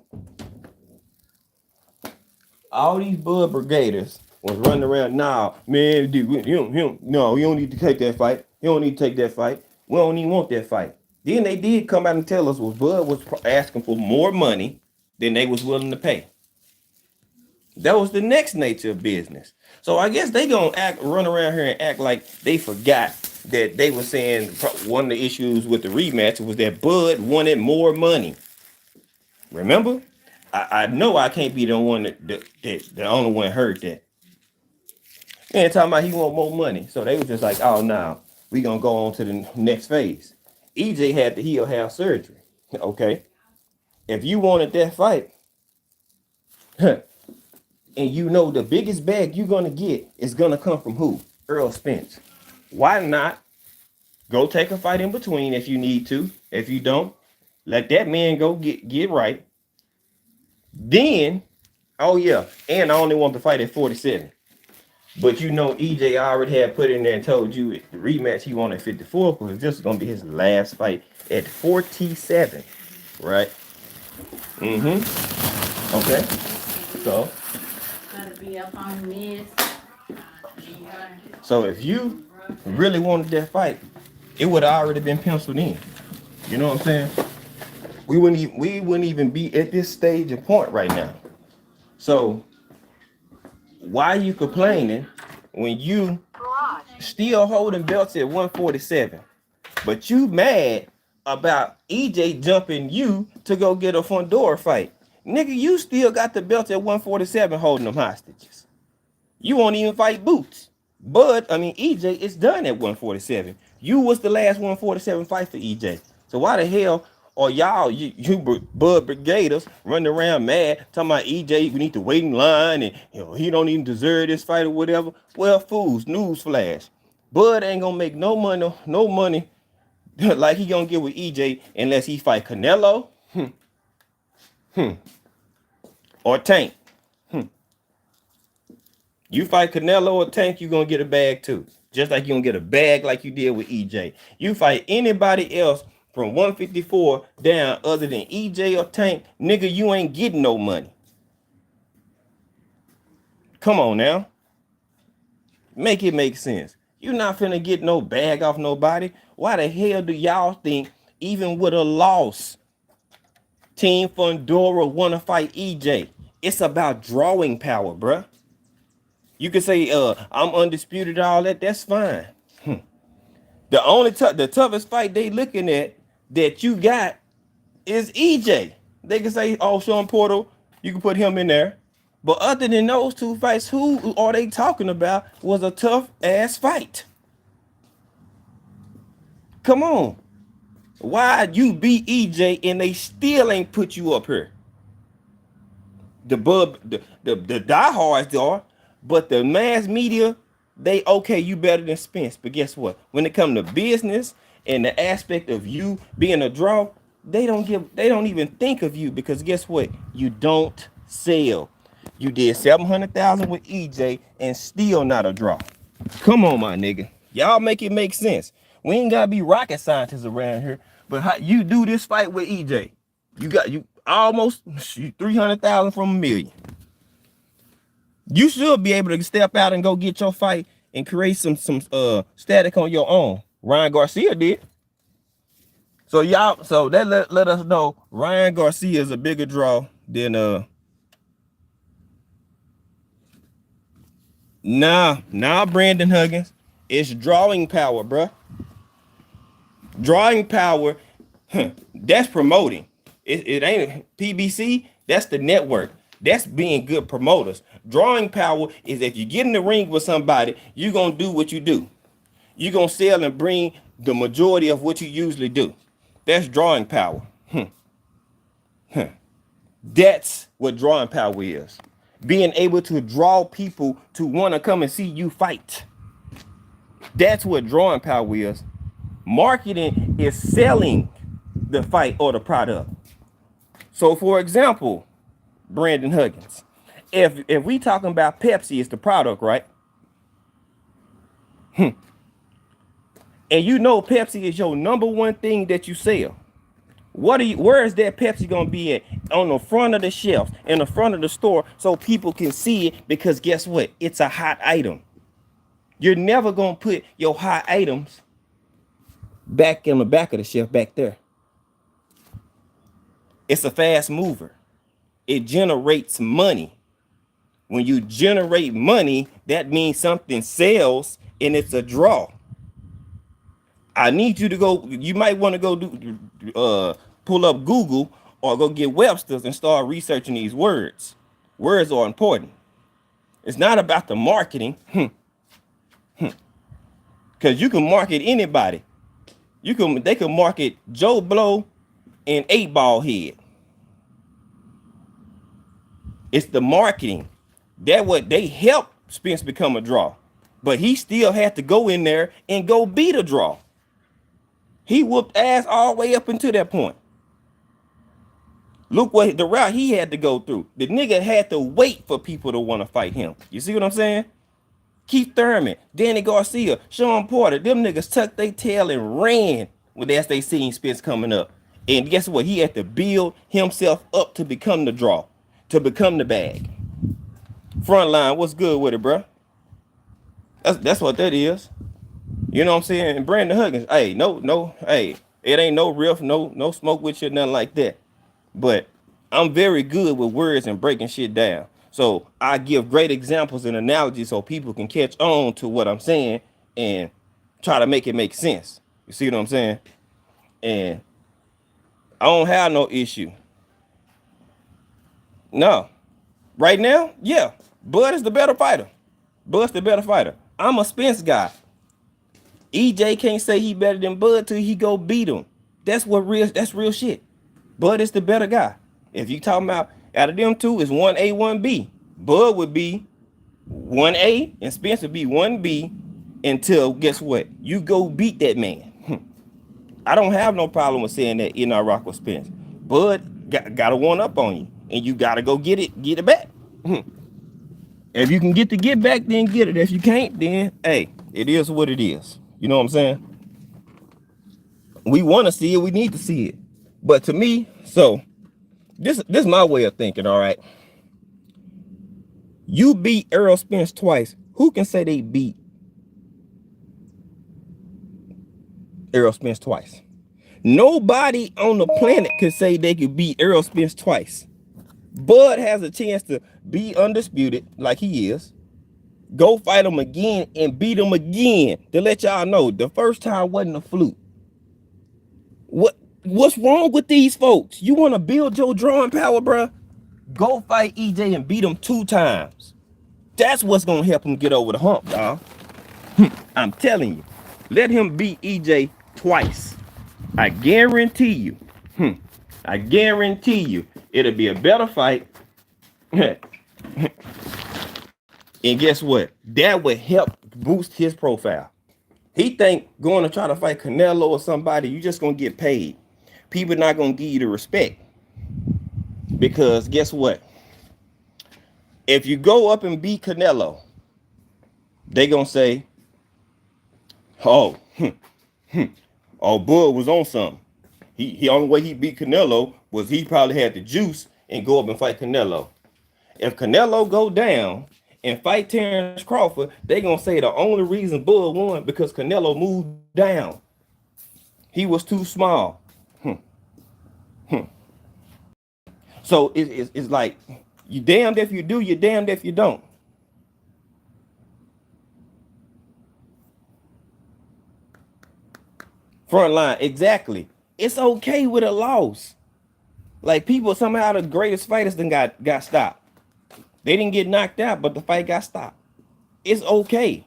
was running around. Nah, man, dude, you don't need to take that fight. You don't need to take that fight. We don't even want that fight. Then they did come out and tell us was Bud was asking for more money than they was willing to pay. That was the next nature of business. So I guess they gonna run around here and act like they forgot that they were saying one of the issues with the rematch was that Bud wanted more money. Remember? I know I can't be the one that the only one heard that. Man, talking about he want more money. So they was just like, oh no, we gonna go on to the next phase. EJ had the heel have surgery. Okay. If you wanted that fight, and you know the biggest bag you're gonna get is gonna come from who? Earl Spence. Why not go take a fight in between if you need to? If you don't, let that man go get right. Then, oh yeah, and I only want to fight at 47. But you know, EJ already had put in there and told you the rematch he wanted at 54 was just gonna be his last fight at 47, right? Okay. So. Gotta be up on this. So if you really wanted that fight, it would have already been penciled in. You know what I'm saying? We wouldn't even be at this stage of point right now. So why are you complaining when you still holding belts at 147? But you mad about EJ jumping you to go get a Fundora fight. Nigga, you still got the belt at 147 holding them hostages. You won't even fight Boots. But, EJ is done at 147. You was the last 147 fight for EJ. So why the hell are y'all, you Bud Brigaders, running around mad, talking about EJ, we need to wait in line, and he don't even deserve this fight or whatever? Well, fools, newsflash. Bud ain't gonna make no money like he gonna get with EJ unless he fight Canelo or Tank. You fight Canelo or Tank, you gonna get a bag too. Just like you gonna get a bag like you did with EJ. You fight anybody else from 154 down, other than EJ or Tank, nigga, you ain't getting no money. Come on now. Make it make sense. You're not finna get no bag off nobody. Why the hell do y'all think, even with a loss, Team Fundora wanna fight EJ? It's about drawing power, bruh. You can say, I'm undisputed, all that. That's fine. The only the toughest fight they looking at that you got is EJ. They can say, oh, Sean Porter, you can put him in there. But other than those two fights, who are they talking about was a tough ass fight? Come on. Why you beat EJ and they still ain't put you up here? The diehards are, but the mass media, they okay, you better than Spence. But guess what? When it comes to business and the aspect of you being a draw, they don't even think of you, because guess what? You don't sell. You did 700,000 with EJ and still not a draw. Come on, my nigga. Y'all make it make sense. We ain't gotta be rocket scientists around here, but how you do this fight with EJ? You almost 300,000 from $1 million. You should be able to step out and go get your fight and create some static on your own. Ryan Garcia did. So y'all, so that let us know Ryan Garcia is a bigger draw than Nah, Brandon Huggins. It's drawing power, bruh. Drawing power, that's promoting. It ain't PBC, that's the network. That's being good promoters. Drawing power is if you get in the ring with somebody, you're going to do what you do. You're going to sell and bring the majority of what you usually do. That's drawing power. That's what drawing power is. Being able to draw people to want to come and see you fight. That's what drawing power is. Marketing is selling the fight or the product. So for example, Brandon Huggins, if we talking about Pepsi, it's the product, right? And you know Pepsi is your number one thing that you sell. Where is that Pepsi gonna be at? On the front of the shelf, in the front of the store, so people can see it, because guess what? It's a hot item. You're never gonna put your hot items back in the back of the shelf back there. It's a fast mover. It generates money. When you generate money, that means something sells and it's a draw. I need you to go, you might want to go pull up Google or go get Webster's and start researching these words. Words are important. It's not about the marketing. Because you can market anybody. They can market Joe Blow and 8-Ball Head. It's the marketing. That what they helped Spence become a draw. But he still had to go in there and go beat a draw. He whooped ass all the way up until that point. Look what the route he had to go through. The nigga had to wait for people to want to fight him. You see what I'm saying? Keith Thurman, Danny Garcia, Sean Porter, them niggas tucked their tail and ran as they seen Spence coming up. And guess what? He had to build himself up to become the draw, to become the bag. Frontline, what's good with it, bro? That's what that is. You know what I'm saying? And Brandon Huggins, hey, hey, it ain't no riff, no smoke with you, nothing like that. But I'm very good with words and breaking shit down. So I give great examples and analogies so people can catch on to what I'm saying and try to make it make sense. You see what I'm saying? And I don't have no issue. No. Right now, yeah. Bud is the better fighter. Bud's the better fighter. I'm a Spence guy. EJ can't say he better than Bud till he go beat him. That's real shit. Bud is the better guy. If you talking about out of them two, it's 1A, 1B. Bud would be 1A and Spence would be 1B until, guess what? You go beat that man. I don't have no problem with saying that in our rock with Spence. Bud got a one up on you, and you gotta go get it back. If you can get back, then get it. If you can't, then hey, it is what it is. You know what I'm saying? We want to see it. We need to see it. But to me, so this is my way of thinking. All right. You beat Errol Spence twice. Who can say they beat Errol Spence twice? Nobody on the planet could say they could beat Errol Spence twice. Bud has a chance to be undisputed like he is. Go fight him again and beat him again. To let y'all know, the first time wasn't a fluke. What's wrong with these folks? You want to build your drawing power, bruh? Go fight EJ and beat him 2 times. That's what's going to help him get over the hump, dog. I'm telling you. Let him beat EJ twice. I guarantee you. I guarantee you it'll be a better fight. And guess what? That would help boost his profile. He think going to try to fight Canelo or somebody, you just going to get paid. People not going to give you the respect. Because guess what? If you go up and beat Canelo, they going to say, oh, Bud was on something. He only way he beat Canelo was he probably had the juice and go up and fight Canelo. If Canelo go down and fight Terrence Crawford, they gonna say the only reason Bud won because Canelo moved down. He was too small. So it's like you damned if you do, you're damned if you don't. Front line, exactly. It's okay with a loss. Like people, somehow the greatest fighters then got stopped. They didn't get knocked out, but the fight got stopped. It's okay.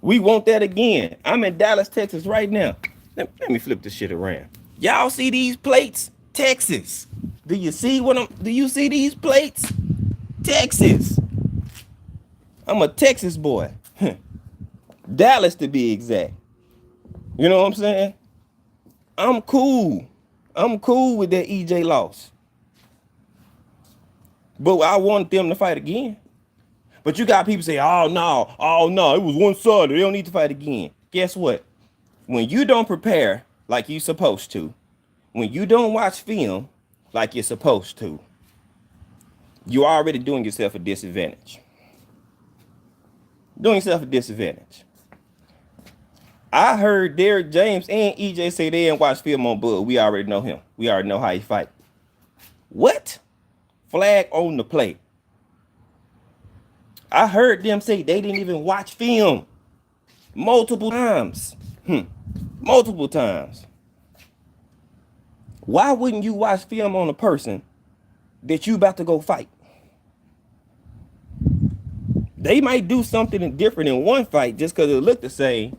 We want that again. I'm in Dallas, Texas right now. Let me flip this shit around. Y'all see these plates? Texas. Do you see these plates? Texas. I'm a Texas boy. Dallas to be exact. You know what I'm saying? I'm cool. I'm cool with that EJ loss. But I want them to fight again. But you got people say, oh no, it was one-sided. They don't need to fight again. Guess what? When you don't prepare like you're supposed to, when you don't watch film like you're supposed to, you're already doing yourself a disadvantage. Doing yourself a disadvantage. I heard Derrick James and EJ say they didn't watch film on Bud. We already know him. We already know how he fight. What? Flag on the play. I heard them say they didn't even watch film multiple times. Multiple times. Why wouldn't you watch film on a person that you about to go fight? They might do something different in one fight just because it looked the same.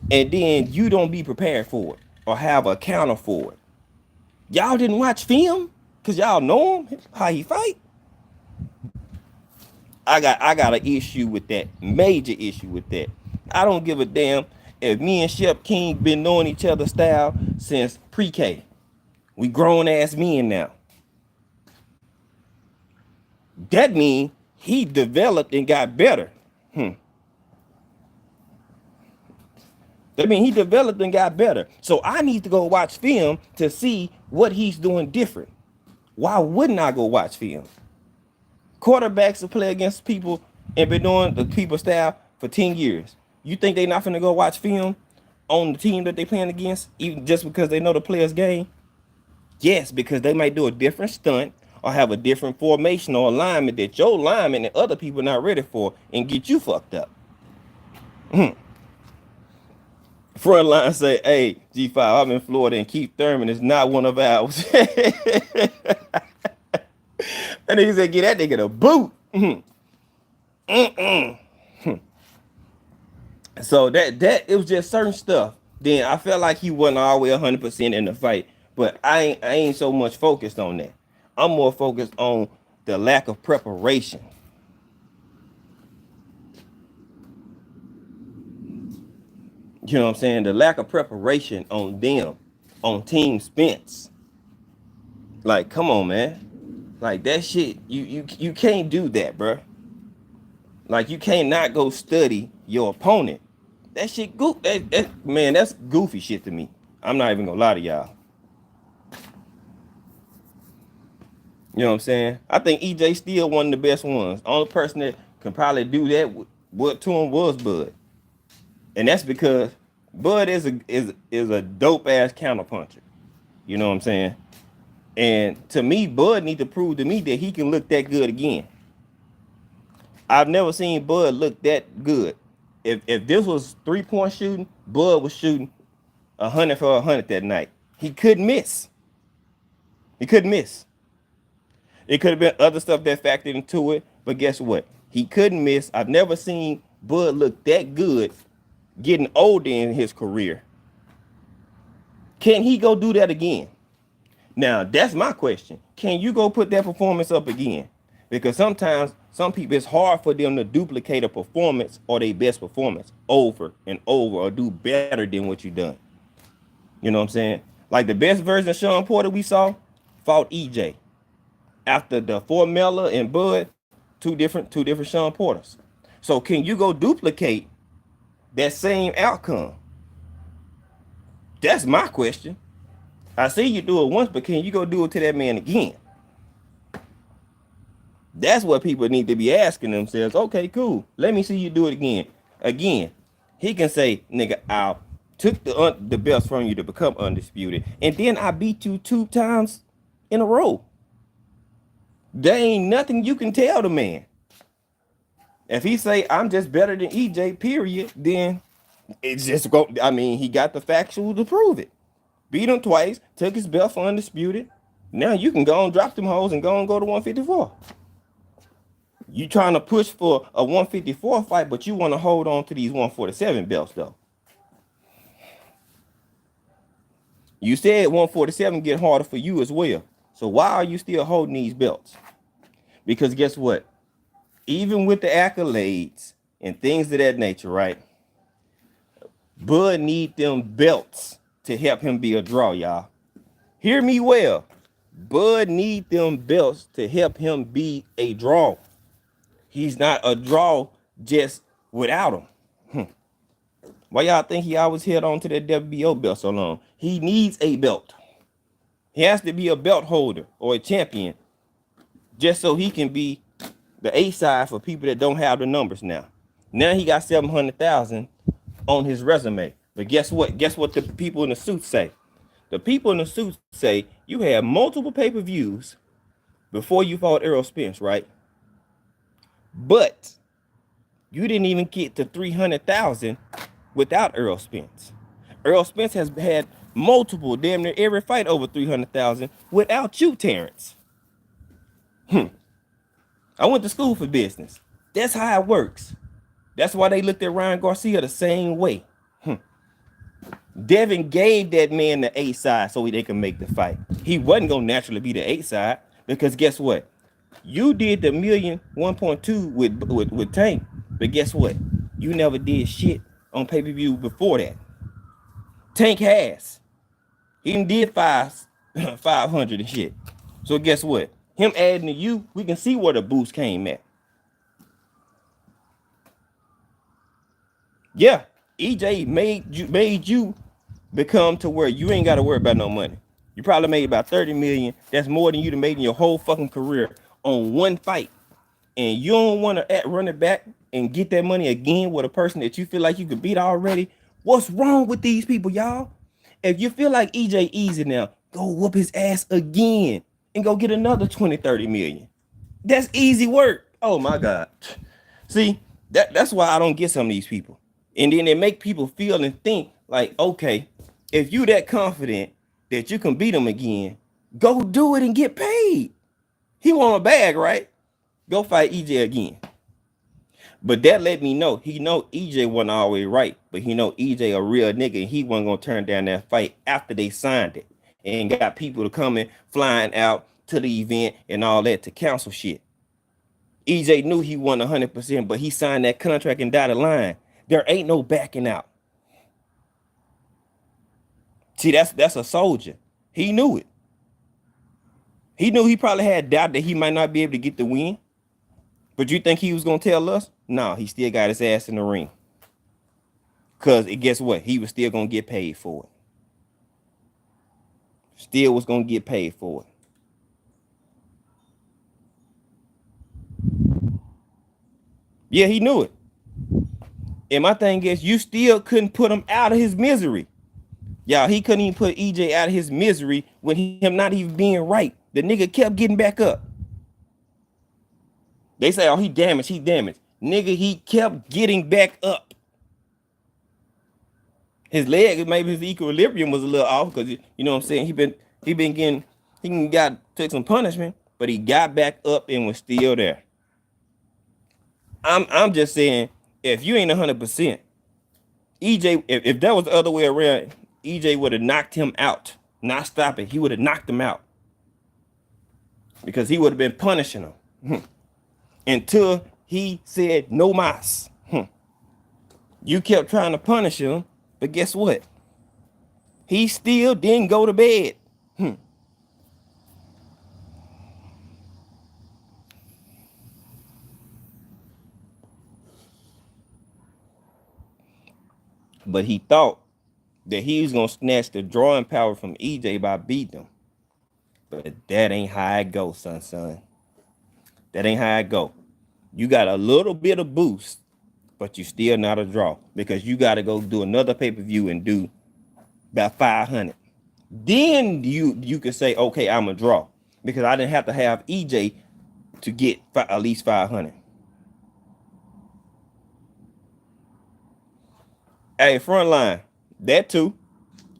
And then you don't be prepared for it or have a counter for it. Y'all didn't watch film because y'all know him, how he fight. I got an issue with that, major issue with that. I don't give a damn if me and Shep King been knowing each other's style since pre-K. We grown ass men now. That means he developed and got better. That means he developed and got better. So I need to go watch film to see what he's doing different. Why wouldn't I go watch film? Quarterbacks will play against people and been doing the people style for 10 years. You think they not finna go watch film on the team that they playing against, even just because they know the player's game? Yes, because they might do a different stunt or have a different formation or alignment that your lineman and other people not ready for and get you fucked up. Front line say, hey, G5, I'm in Florida and Keith Thurman is not one of ours. And he said, get that nigga the boot. So that it was just certain stuff. Then I felt like he wasn't all the way 100% in the fight, but I ain't so much focused on that. I'm more focused on the lack of preparation. You know what I'm saying? The lack of preparation on them, on Team Spence. Like, come on, man. Like that shit, you can't do that, bro. Like you can't not go study your opponent. That shit man, that's goofy shit to me. I'm not even gonna lie to y'all. You know what I'm saying? I think EJ still one of the best ones. Only person that can probably do that what to him was Bud. And that's because Bud is a dope ass counterpuncher. You know what I'm saying? And to me, Bud need to prove to me that he can look that good again. I've never seen Bud look that good. If this was 3-point shooting, Bud was shooting 100 for 100 that night. He couldn't miss. He couldn't miss. It could have been other stuff that factored into it, but guess what? He couldn't miss. I've never seen Bud look that good getting older in his career. Can he go do that again? Now, that's my question. Can you go put that performance up again? Because sometimes some people, it's hard for them to duplicate a performance or their best performance over and over or do better than what you done. You know what I'm saying? Like the best version of Sean Porter we saw fought EJ. After the Formella and Bud, two different Sean Porters. So can you go duplicate that same outcome? That's my question. I see you do it once, but can you go do it to that man again? That's what people need to be asking themselves. Okay, cool. Let me see you do it again. Again, he can say, nigga, I took the belts from you to become undisputed, and then I beat you 2 times in a row. There ain't nothing you can tell the man. If he say, I'm just better than EJ, period, then it's just go. I mean, he got the factual to prove it. Beat him twice, took his belt for undisputed. Now you can go and drop them hoes and go to 154. You trying to push for a 154 fight, but you want to hold on to these 147 belts, though. You said 147 get harder for you as well. So why are you still holding these belts? Because guess what? Even with the accolades and things of that nature, right? Bud need them belts to help him be a draw, y'all. Hear me well. Bud need them belts to help him be a draw. He's not a draw just without them. Why y'all think he always held on to that WBO belt so long? He needs a belt. He has to be a belt holder or a champion just so he can be the A side for people that don't have the numbers now. Now he got 700,000 on his resume. But guess what? Guess what the people in the suits say? The people in the suits say you had multiple pay-per-views before you fought Errol Spence, right? But you didn't even get to 300,000 without Errol Spence. Errol Spence has had multiple, damn near every fight over 300,000 without you, Terrence. I went to school for business. That's how it works. That's why they looked at Ryan Garcia the same way. Devin gave that man the A side so they can make the fight. He wasn't gonna naturally be the A side because guess what? You did the 1.2 with Tank, but guess what? You never did shit on pay-per-view before that. Tank has. He did 500 and shit. So guess what? Him adding to you, we can see where the boost came at. Yeah, EJ made you become to where you ain't got to worry about no money. You probably made about 30 million. That's more than you'd have made in your whole fucking career on one fight. And you don't want to run it back and get that money again with a person that you feel like you could beat already. What's wrong with these people, y'all? If you feel like EJ easy now, go whoop his ass again and go get another 20, 30 million. That's easy work. Oh my God. See, that's why I don't get some of these people. And then they make people feel and think like, okay, if you that confident that you can beat him again, go do it and get paid. He want a bag, right? Go fight EJ again. But that let me know he know EJ wasn't always right, but he know EJ a real nigga and he wasn't gonna turn down that fight after they signed it and got people to come in flying out to the event and all that to cancel shit. EJ knew he won 100%, but he signed that contract and dotted line. There ain't no backing out. See, that's a soldier. He knew it. He knew he probably had doubt that he might not be able to get the win. But you think he was going to tell us? No, he still got his ass in the ring. Cause guess what? He was still gonna get paid for it. Still was gonna get paid for it. Yeah, he knew it. And my thing is, you still couldn't put him out of his misery. Y'all, he couldn't even put EJ out of his misery with him not even being right. The nigga kept getting back up. They say, oh, he damaged. Nigga, he kept getting back up. His leg, maybe his equilibrium was a little off because, you know what I'm saying? He took some punishment, but he got back up and was still there. I'm just saying, if you ain't 100%, EJ, if that was the other way around, EJ would have knocked him out. Not stop it. He would have knocked him out. Because he would have been punishing him. Until he said no mas. You kept trying to punish him, but guess what? He still didn't go to bed. But he thought that he was gonna snatch the drawing power from EJ by beating him. But that ain't how it go, son. That ain't how it go. You got a little bit of boost, but you still not a draw because you got to go do another pay-per-view and do about 500. Then you can say, okay, I'm a draw because I didn't have to have EJ to get at least 500. Hey, front line, that too.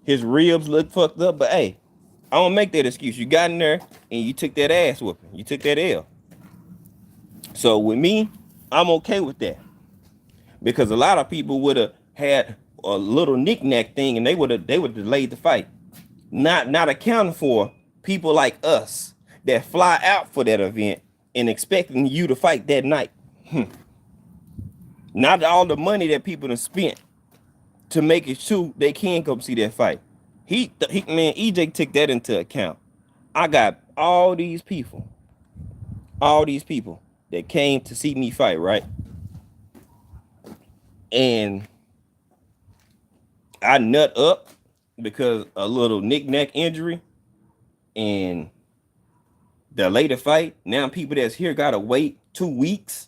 His ribs look fucked up, but hey, I don't make that excuse. You got in there and you took that ass whooping. You took that L. So with me, I'm okay with that. Because a lot of people would have had a little knick-knack thing and they would have delayed the fight. Not accounting for people like us that fly out for that event and expecting you to fight that night. Not all the money that people have spent to make it true they can come see that fight. Man, EJ took that into account. I got all these people that came to see me fight, right? And I nut up because a little knick-knack injury and the later fight. Now people that's here gotta wait 2 weeks.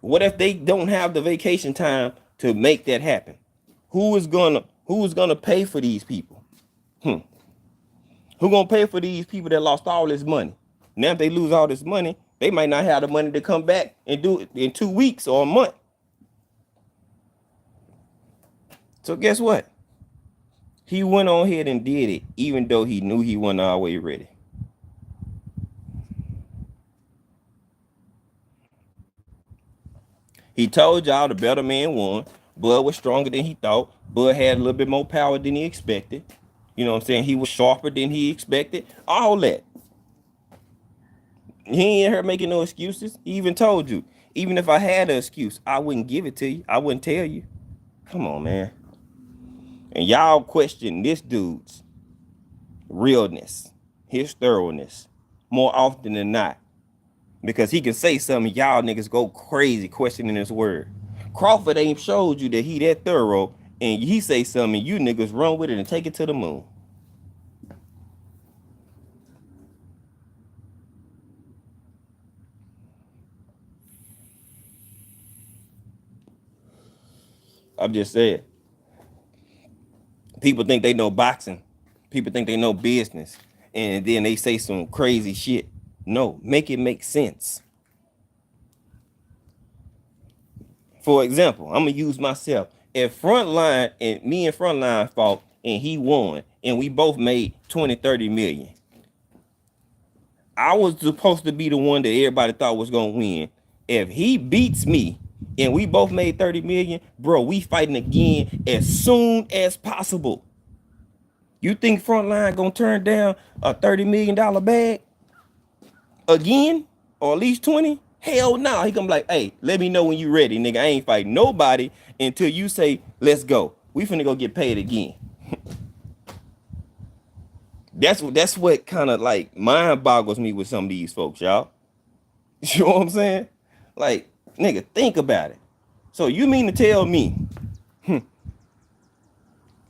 What if they don't have the vacation time to make that happen? Who is gonna pay for these people? Who gonna pay for these people that lost all this money? Now if they lose all this money, they might not have the money to come back and do it in 2 weeks or a month. So guess what? He went on ahead and did it, even though he knew he wasn't always ready. He told y'all the better man won. Bud was stronger than he thought. Bud had a little bit more power than he expected. You know what I'm saying? He was sharper than he expected. All that. He ain't here making no excuses. He even told you, even if I had an excuse, I wouldn't give it to you. I wouldn't tell you. Come on, man. And y'all question this dude's realness, his thoroughness, more often than not. Because he can say something, y'all niggas go crazy questioning his word. Crawford ain't showed you that he that thorough, and he say something, you niggas run with it and take it to the moon. I'm just saying. People think they know boxing. People think they know business. And then they say some crazy shit. No, make it make sense. For example, I'm going to use myself. If Frontline and me and Frontline fought and he won and we both made 20, 30 million. I was supposed to be the one that everybody thought was going to win. If he beats me and we both made 30 million, bro, we fighting again as soon as possible. You think Frontline going to turn down a $30 million bag again? Or at least 20? Hell no. He gonna be like, hey, let me know when you ready, nigga. I ain't fighting nobody until you say, let's go. We finna go get paid again. That's what kind of like mind boggles me with some of these folks, y'all. You know what I'm saying? Like, nigga, think about it. So you mean to tell me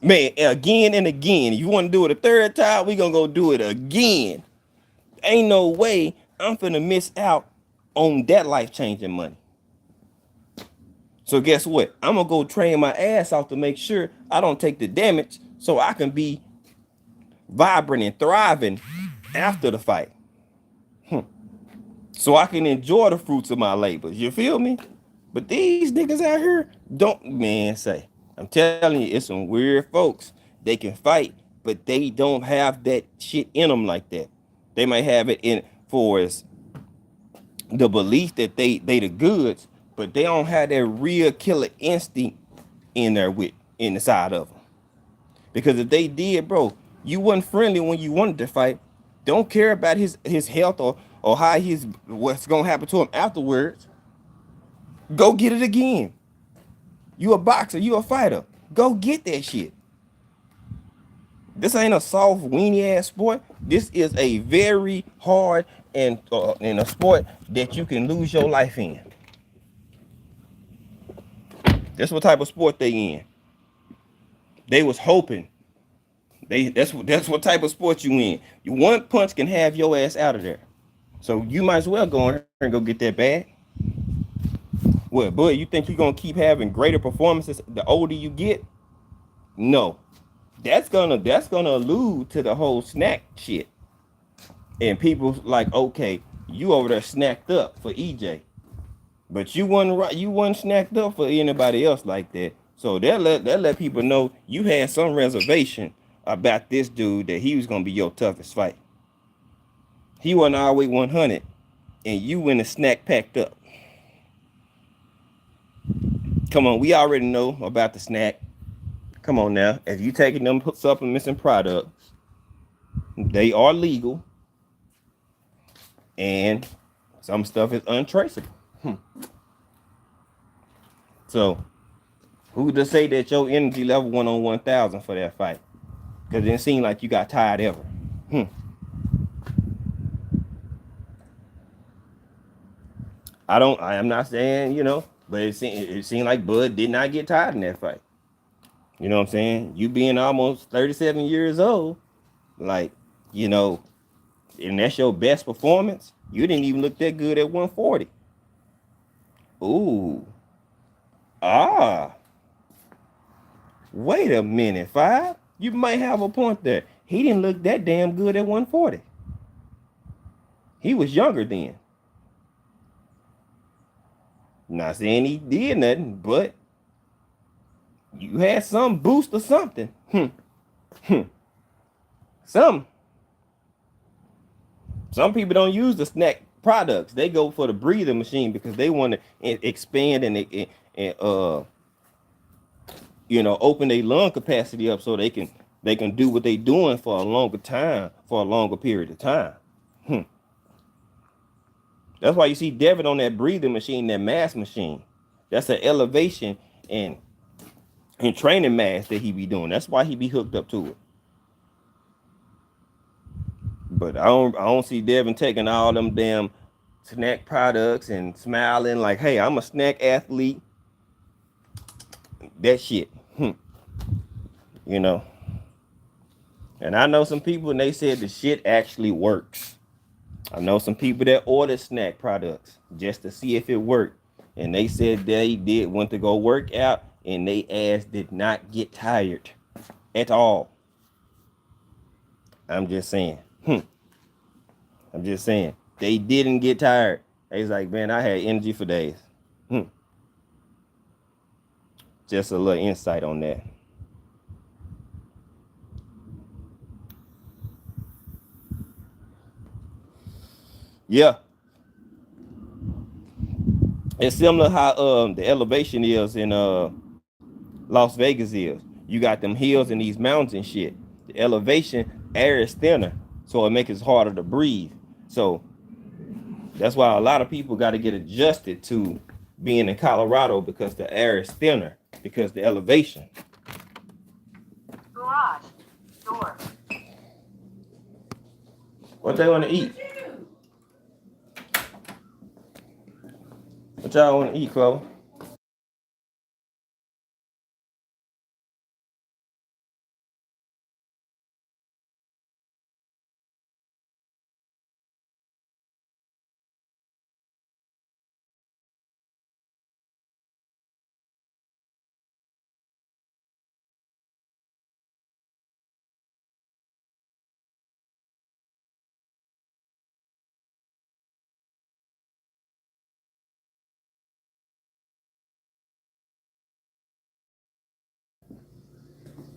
Man, again and again. You want to do it a third time, we gonna go do it again. Ain't no way I'm finna miss out on that life-changing money. So guess what? I'm gonna go train my ass off to make sure I don't take the damage so I can be vibrant and thriving after the fight. So I can enjoy the fruits of my labors. You feel me? But these niggas out here don't, man, say. I'm telling you, it's some weird folks. They can fight, but they don't have that shit in them like that. They might have it in for us the belief that they the goods, but they don't have that real killer instinct in there with in the side of them. Because if they did, bro, you wasn't friendly when you wanted to fight. Don't care about his health or how he's what's gonna happen to him afterwards. Go get it again. You a boxer, you a fighter. Go get that shit. This ain't a soft weenie ass sport. This is a very hard and a sport that you can lose your life in. That's what type of sport they in. They was hoping. That's what type of sport you in. One punch can have your ass out of there. So you might as well go in here and go get that bag. What, boy, you think you're gonna keep having greater performances the older you get? No. That's gonna allude to the whole snack shit. And people like, okay, you over there snacked up for EJ. But you wasn't snacked up for anybody else like that. So that let people know you had some reservation about this dude that he was gonna be your toughest fight. He wasn't always 100, and you went and snack packed up. Come on, we already know about the snack. Come on now, if you taking them supplements and products, they are legal, and some stuff is untraceable. So, who to say that your energy level went on 1,000 for that fight? Because it didn't seem like you got tired ever. I am not saying, but it seemed like Bud did not get tired in that fight. You know what I'm saying? You being almost 37 years old, like, and that's your best performance. You didn't even look that good at 140. Ooh. Wait a minute, Five. You might have a point there. He didn't look that damn good at 140. He was younger then. Not saying he did nothing, but you had some boost or something. Some people don't use the snack products. They go for the breathing machine because they want to expand and open their lung capacity up so they can do what they doing for a longer time, for a longer period of time. That's why you see Devin on that breathing machine, that mask machine. That's an elevation and training mask that he be doing. That's why he be hooked up to it. But I don't see Devin taking all them damn snack products and smiling like, hey, I'm a snack athlete. That shit. And I know some people and they said the shit actually works. I know some people that order snack products just to see if it worked. And they said they went to go work out and they ass did not get tired at all. I'm just saying. I'm just saying. They didn't get tired. They was like, man, I had energy for days. Just a little insight on that. Yeah. It's similar how the elevation is in Las Vegas is. You got them hills and these mountains and shit. The elevation, air is thinner, so it makes it harder to breathe. So that's why a lot of people got to get adjusted to being in Colorado because the air is thinner because the elevation. Garage door. What they want to eat? What y'all want to eat, Chloe?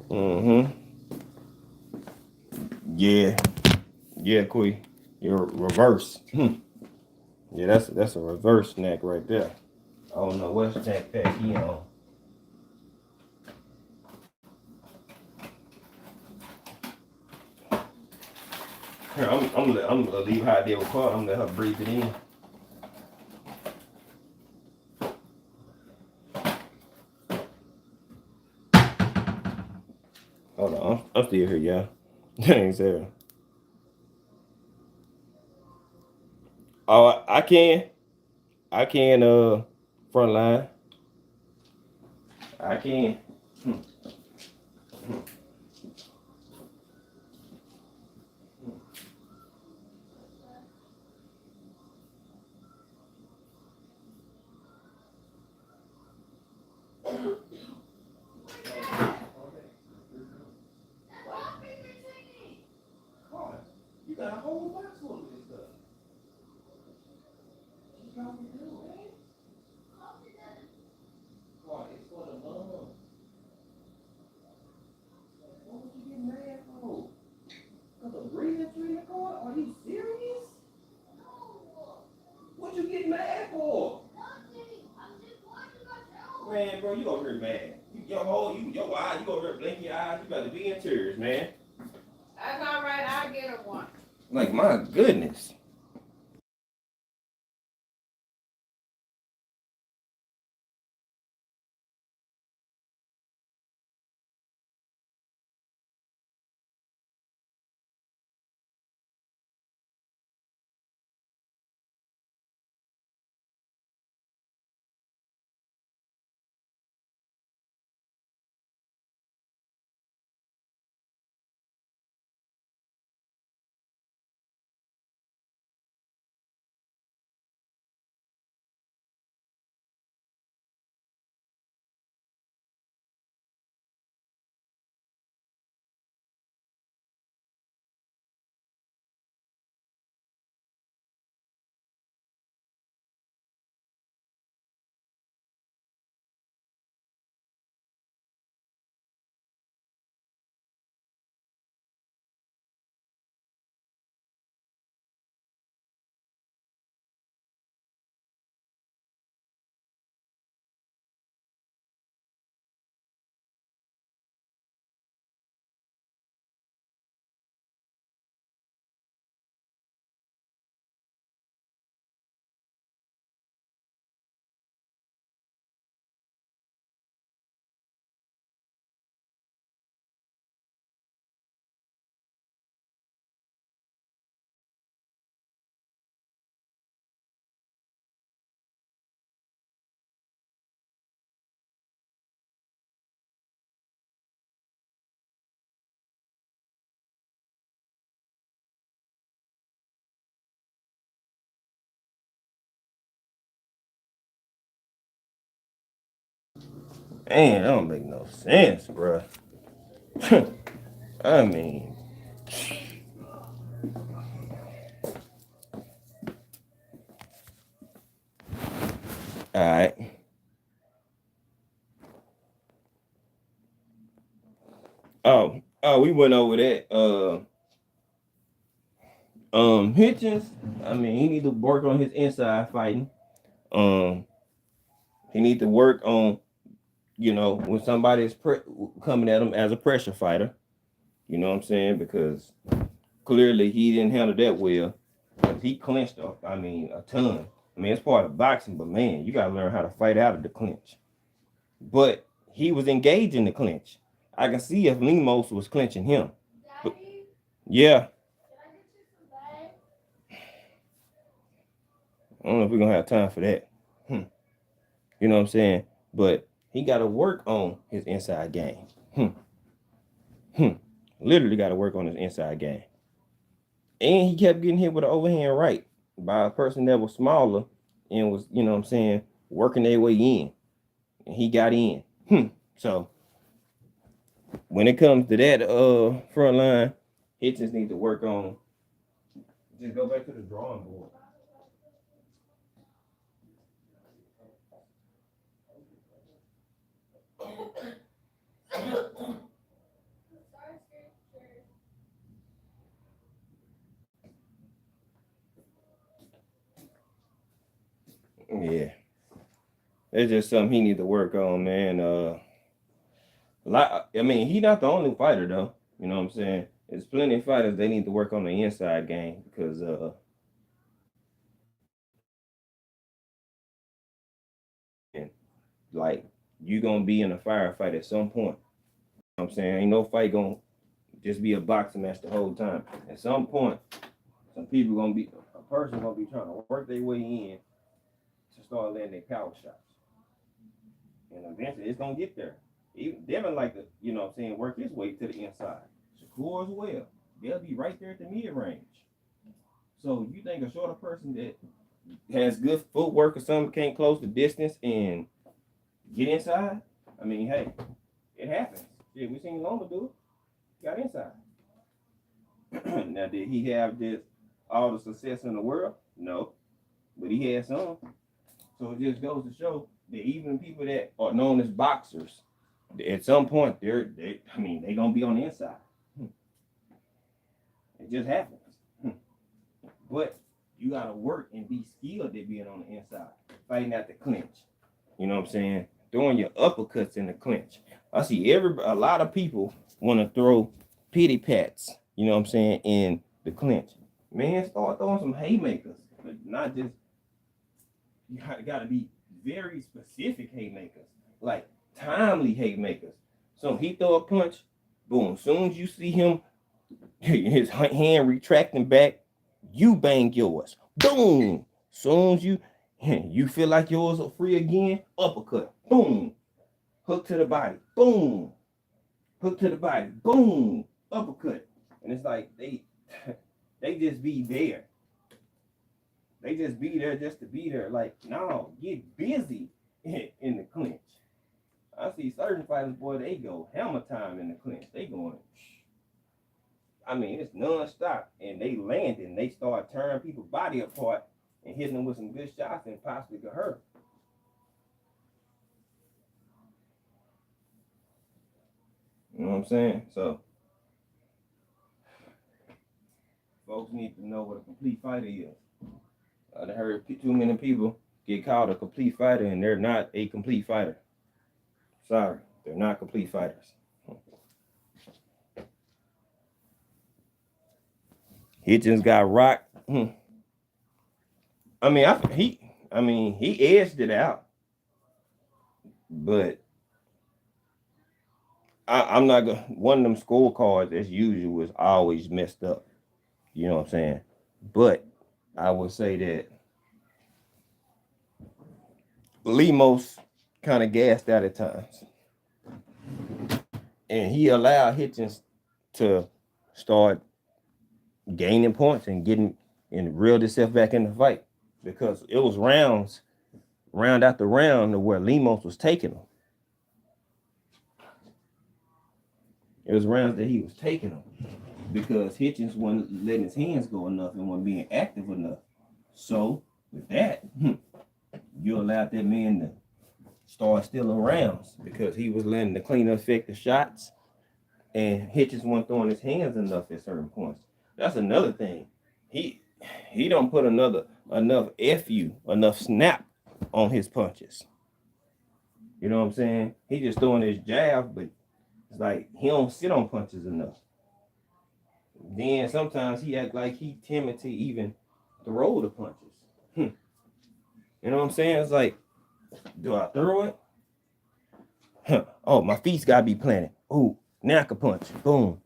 Mm-hmm. Yeah. Yeah, Quee. You're reverse. Yeah, that's a reverse snack right there. I don't know what snack pack he on. Here, I'm gonna leave how I did with Carl. I'm gonna let her breathe it in. Hold on, I'm still here, y'all. Ain't Sarah. Oh, I can, front line. I can. You got a whole box full of this stuff. You probably do, man. Carl, it's for the love. What would you get mad for? Because of breathing treatment, Carl? Are you serious? What you get mad for? Man, bro, you over here mad. Your eye, you over here blinking your eyes. You about to be in tears, man. That's all right. I'll get her one. Like, my goodness. Man, that don't make no sense, bro. I mean, all right. We went over that. Hitchens. I mean, he need to work on his inside fighting. Um, he need to work on, when somebody is coming at him as a pressure fighter. You know what I'm saying? Because clearly he didn't handle that well. He clinched up. I mean, a ton. I mean, it's part of boxing, but man, you gotta learn how to fight out of the clinch. But he was engaged in the clinch. I can see if Lemos was clinching him. But, yeah, I don't know if we're gonna have time for that. You know what I'm saying? But he got to work on his inside game. Hmm. Hmm. Literally got to work on his inside game. And he kept getting hit with an overhand right by a person that was smaller and was, what I'm saying, working their way in. And he got in. So when it comes to that front line, he just need to work on. Just go back to the drawing board. it's just something he need to work on, man. I mean, he not the only fighter though. You know what I'm saying? There's plenty of fighters they need to work on the inside game because and like you gonna be in a firefight at some point. You know what I'm saying? Ain't no fight gonna just be a boxing match the whole time. At some point, some people gonna be a person gonna be trying to work their way in to start landing their power shots. And eventually it's gonna get there. Even Devin like to, you know what I'm saying, work his way to the inside. Shakur as well. They'll be right there at the mid range. So you think a shorter person that has good footwork or something can't close the distance and get inside? I mean, hey, it happens. Yeah, we seen Loma do it. Got inside. Now, did he have just all the success in the world? No. But he had some. So it just goes to show that even people that are known as boxers, at some point, they gonna be on the inside. It just happens. But you gotta work and be skilled at being on the inside, fighting at the clinch. You know what I'm saying? Throwing your uppercuts in the clinch. I see a lot of people want to throw pity pats. You know what I'm saying, in the clinch. Man, start throwing some haymakers, but not just. You gotta be very specific haymakers, like timely haymakers. So he throw a punch, boom. Soon as you see him, his hand retracting back, you bang yours, boom. Soon as you feel like yours are free again, uppercut, boom. Hook to the body, boom. Hook to the body, boom. Uppercut, and it's like they just be there. They just be there just to be there. Like, no, get busy in the clinch. I see certain fighters, boy, they go hammer time in the clinch. They going, I mean, it's non-stop. And they land and they start tearing people's body apart and hitting them with some good shots and possibly could hurt. You know what I'm saying? So, folks need to know what a complete fighter is. I've heard too many people get called a complete fighter and they're not a complete fighter. Sorry, they're not complete fighters. Hitchens got rocked. I mean, he edged it out, but I'm not gonna. One of them scorecards, as usual, is always messed up. You know what I'm saying? But I would say that Lemos kind of gassed out at times. And he allowed Hitchens to start gaining points and getting and reeled himself back in the fight. Because it was round after round to where Lemos was taking him. It was rounds that he was taking them because Hitchens wasn't letting his hands go enough and wasn't being active enough. So with that, you allowed that man to start stealing rounds because he was letting the cleaner effect the shots, and Hitchens wasn't throwing his hands enough at certain points. That's another thing. He don't put enough enough snap on his punches. You know what I'm saying? He just throwing his jab, but it's like he don't sit on punches enough. Then sometimes he act like he timid to even throw the punches. You know what I'm saying? It's like, do I throw it? Oh, my feet's gotta be planted. Oh, now I can punch. Boom.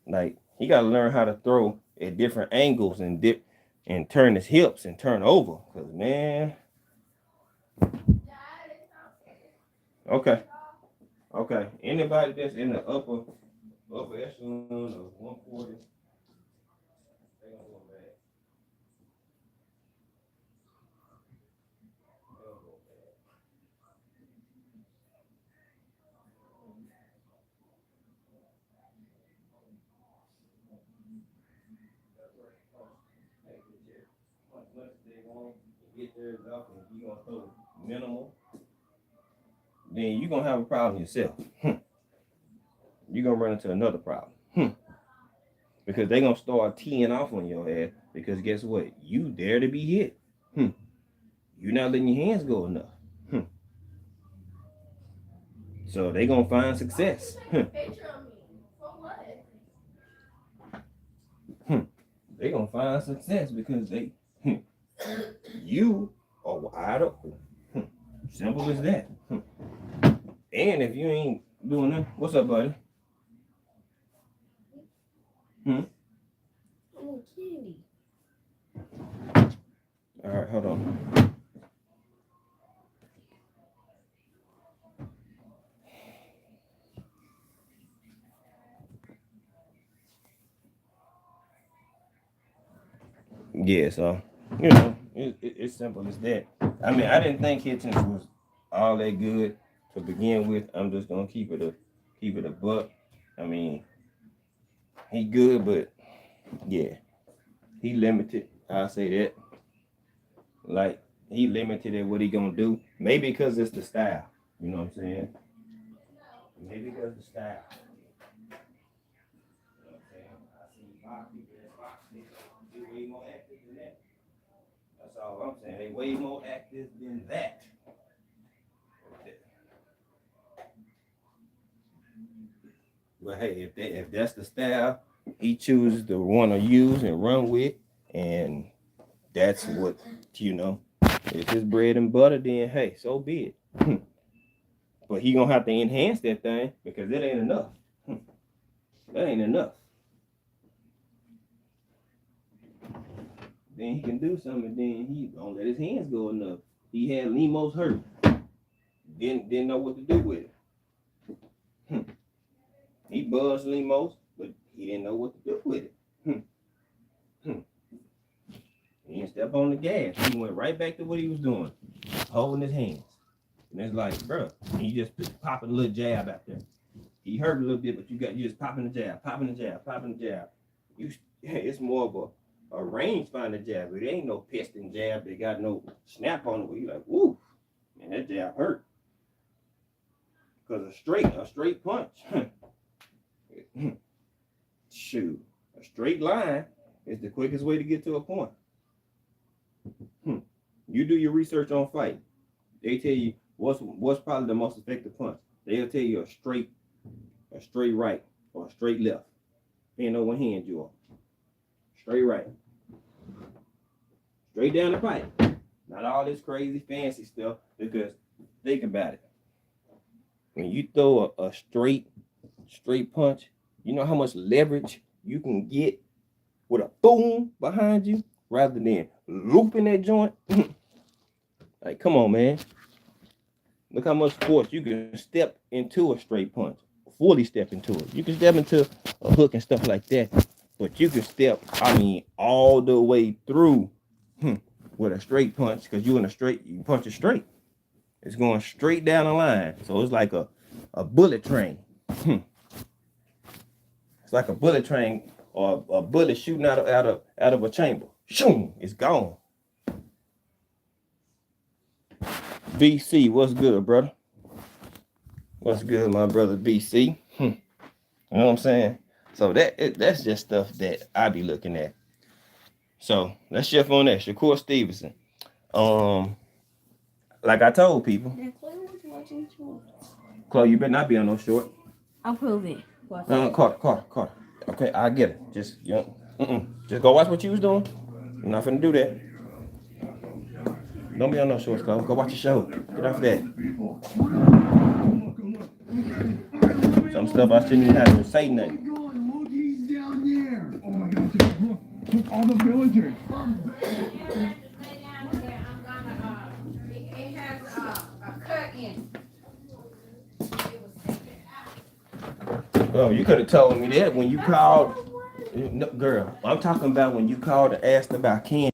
Like he gotta learn how to throw at different angles and dip and turn his hips and turn over. Cause man. Okay. Anybody that's in the upper echelon of 140, they gonna go bad. Get there enough and you gonna throw minimal, then you're gonna have a problem yourself. You're gonna run into another problem. Because they're gonna start teeing off on your ass because guess what? You dare to be hit. You're not letting your hands go enough. So they gonna find success. They gonna find success because you are wide open. Simple as that. And if you ain't doing that, what's up, buddy? I want candy. All right, hold on. Yeah, so it's simple as that. I mean, I didn't think Hitchens was all that good to begin with. I'm just gonna keep it a buck. I mean, he good, but yeah, he limited. I'll say that. Like he limited at what he gonna do. Maybe because it's the style. You know what I'm saying? Maybe because the style. You know what I'm saying? I see a lot of people that box they way more active than that. That's all I'm saying. They way more active than that. But hey, if that's the style he chooses to want to use and run with, and that's what if it's bread and butter, then hey, so be it. But he gonna have to enhance that thing because it ain't enough. That ain't enough. Then he can do something, and then he don't let his hands go enough. He had Lemos hurt. Didn't know what to do with it. He buzzed Lemos, but he didn't know what to do with it. He didn't step on the gas. He went right back to what he was doing, holding his hands. And it's like, bro, he just popping a little jab out there. He hurt a little bit, but you just popping the jab, popping the jab, popping the jab. It's more of a range finder jab. It ain't no piston jab. They got no snap on it. Where you like, woo, man, that jab hurt. Because a straight punch. Shoot, a straight line is the quickest way to get to a point. You do your research on fight. They tell you what's probably the most effective punch. They'll tell you a straight right or a straight left. Depending on what hand you are. Straight right. Straight down the pipe. Not all this crazy fancy stuff, because think about it. When you throw a straight punch, you know how much leverage you can get with a boom behind you rather than looping that joint. Like, come on, man. Look how much force you can step into a straight punch. Fully step into it. You can step into a hook and stuff like that, but you can step, all the way through with a straight punch, because you punch it straight. It's going straight down the line. So it's like a bullet train. It's like a bullet train or a bullet shooting out of a chamber. Shoom, it's gone. BC, what's good, brother? What's good, my brother BC? You know what I'm saying? So that's just stuff that I be looking at. So let's shift on that. Shakur Stevenson. Like I told people. Chloe, you better not be on no short. I'll prove it. Carter. Okay, I get it. Just just go watch what you was doing. I'm not finna do that. Don't be on no shorts, Chloe. Go watch the show. Get off that. Some stuff I shouldn't even have to say nothing. Oh my God! Took all the villagers. It has a cut in. Oh, you could have told me that when you called. No, girl, I'm talking about when you called and asked about candy.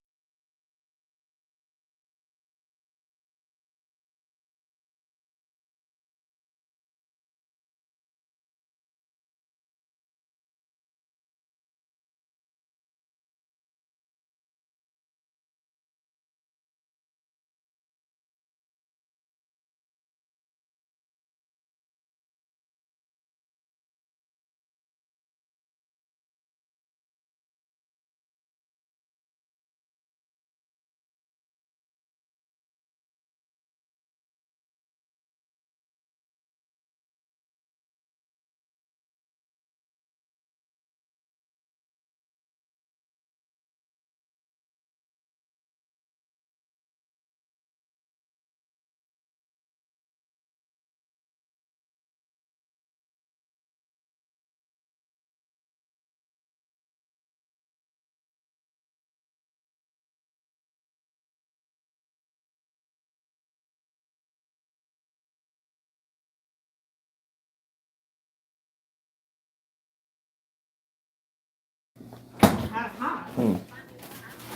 I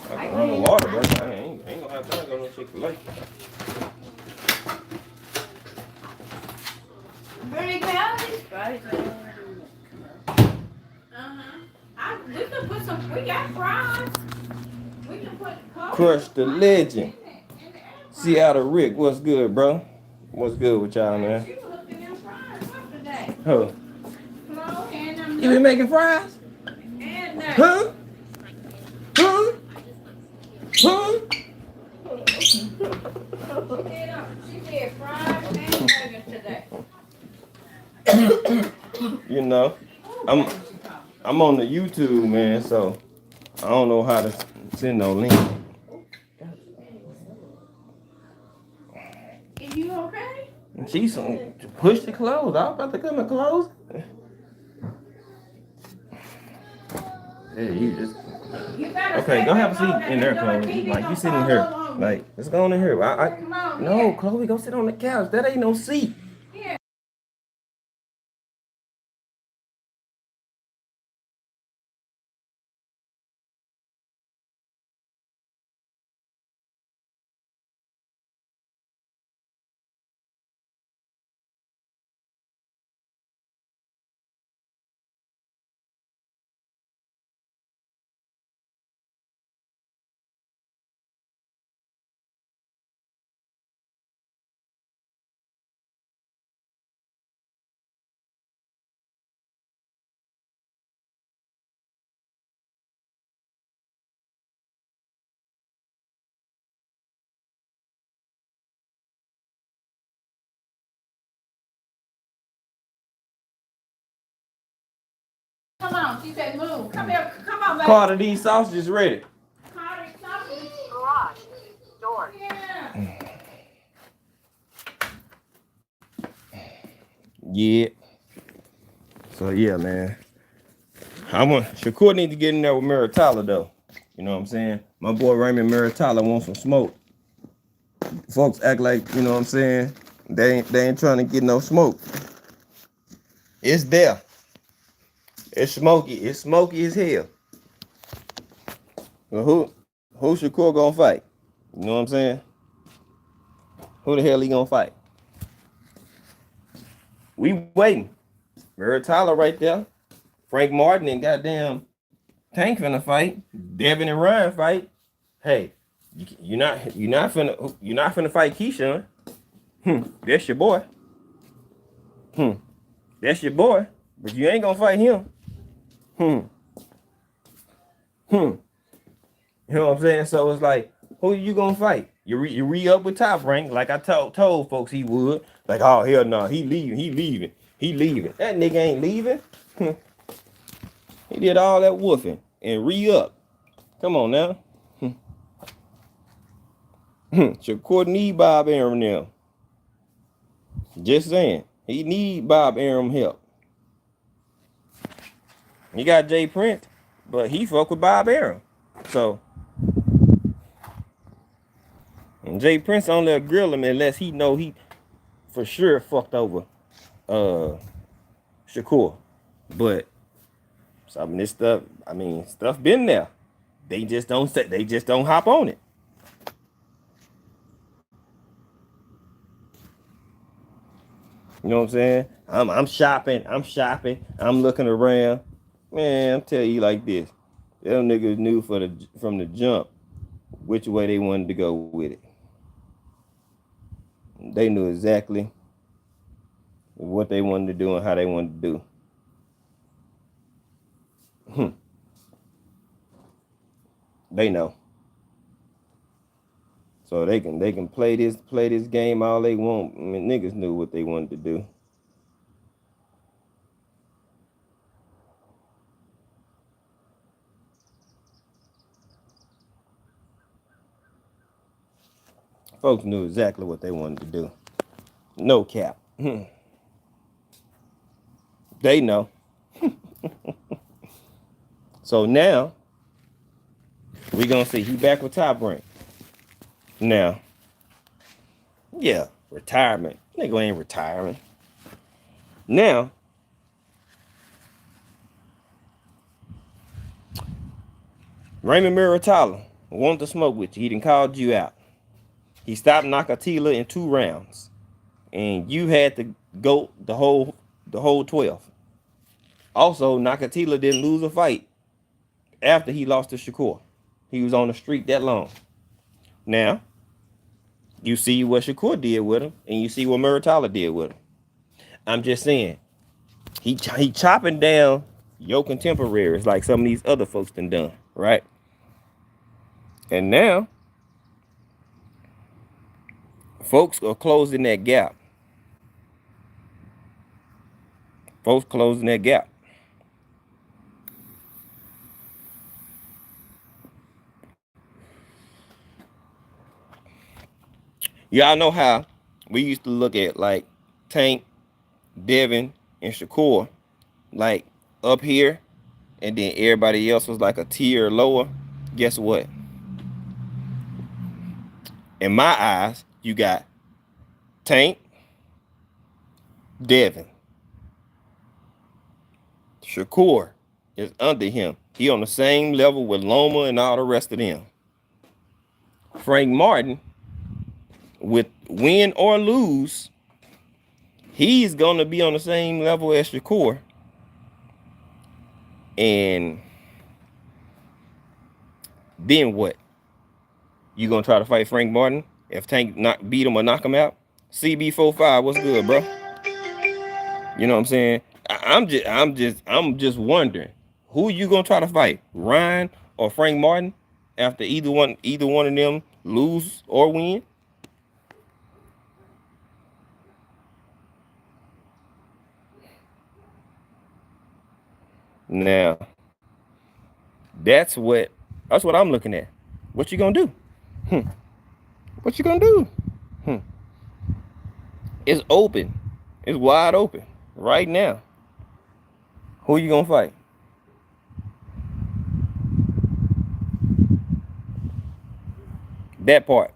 can run the water, bro. I ain't gonna have time to go no Chick-fil-A. Bernie County? We can put some, we got fries. We can put Crush the legend. Seattle Rick, what's good, bro? What's good with y'all, man? You looked at them fries yesterday. Huh? Flo and them You been making fries? and nuts. Huh? Huh? Huh? She did fries and nuggets today. You know, I'm on the YouTube, man, so I don't know how to send no link. Is you okay? And she's push the clothes. I was about to come and close. Yeah, you just You better okay. stay Go have a back seat on in there, that Chloe. TV Like you gonna sitting fall here. over on you. Like let's go in here. Come on, No, yeah. Chloe, go sit on the couch. That ain't no seat. Yeah. Come on, she said move. Come here, come on, baby. Carter, these sausages ready. Carter, stop it. Garage door. Yeah. Yeah. So yeah, man. Shakur need to get in there with Maritala though. You know what I'm saying? My boy Raymond Maritala wants some smoke. Folks act like, you know what I'm saying? They ain't trying to get no smoke. It's there. It's smoky. It's smoky as hell. Well, who Shakur gonna fight? You know what I'm saying? Who the hell he gonna fight? We waiting. Maritala right there. Frank Martin and goddamn Tank finna fight. Devin and Ryan fight. Hey, you're not finna fight Keyshawn. That's your boy. That's your boy. But you ain't gonna fight him. You know what I'm saying? So it's like, who you gonna fight? You re-up with Top Rank, like I told folks he would. Like, oh hell no, he leaving. That nigga ain't leaving. He did all that woofing and re-up. Come on now. Shakur need Bob Arum now. Just saying. He need Bob Arum help. He got Jay Prince, but he fuck with Bob Arum. So Jay Prince only grill him unless he know he for sure fucked over Shakur. But some of this stuff, stuff been there. They just don't hop on it. You know what I'm saying? I'm shopping. I'm looking around. Man, I'm telling you like this. Them niggas knew from the jump which way they wanted to go with it. They knew exactly what they wanted to do and how they wanted to do. They know. So they can play this game all they want. Niggas knew what they wanted to do. Folks knew exactly what they wanted to do. No cap. They know. So now we gonna see he back with Top Rank. Now, yeah, retirement. Nigga ain't retiring. Now, Raymond Muratalla wanted to smoke with you. He done called you out. He stopped Nakatila in 2 rounds, and you had to go the whole 12. Also, Nakatila didn't lose a fight after he lost to Shakur. He was on the street that long. Now, you see what Shakur did with him, and you see what Muratalla did with him. I'm just saying, he chopping down your contemporaries like some of these other folks done, right? And now, folks are closing that gap. Folks closing that gap. Y'all know how we used to look at like Tank, Devin, and Shakur like up here, and then everybody else was like a tier lower. Guess what? In my eyes, you got Tank, Devin. Shakur is under him. He on the same level with Loma and all the rest of them. Frank Martin, with win or lose, he's going to be on the same level as Shakur. And then what? You going to try to fight Frank Martin if Tank beat him or knock him out? CB45, what's good, bro? You know what I'm saying? I'm just wondering, who you going to try to fight? Ryan or Frank Martin after either one of them lose or win? Now, that's what I'm looking at. What you gonna do? What you gonna do? It's open. It's wide open right now. Who you gonna fight? That part,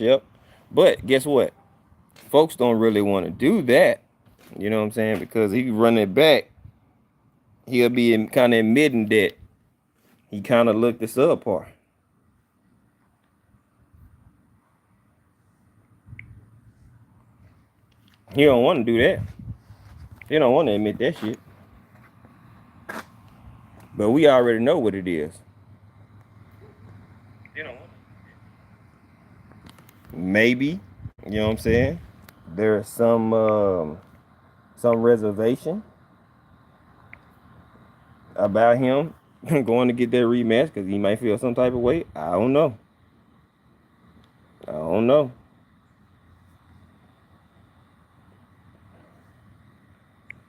yep. But guess what? Folks don't really want to do that. You know what I'm saying? Because if you run it back, he'll be kind of admitting that he kind of looked the subpar. He don't want to do that. He don't want to admit that shit. But we already know what it is. Maybe, you know what I'm saying? There's some reservation about him going to get that rematch because he might feel some type of way. I don't know.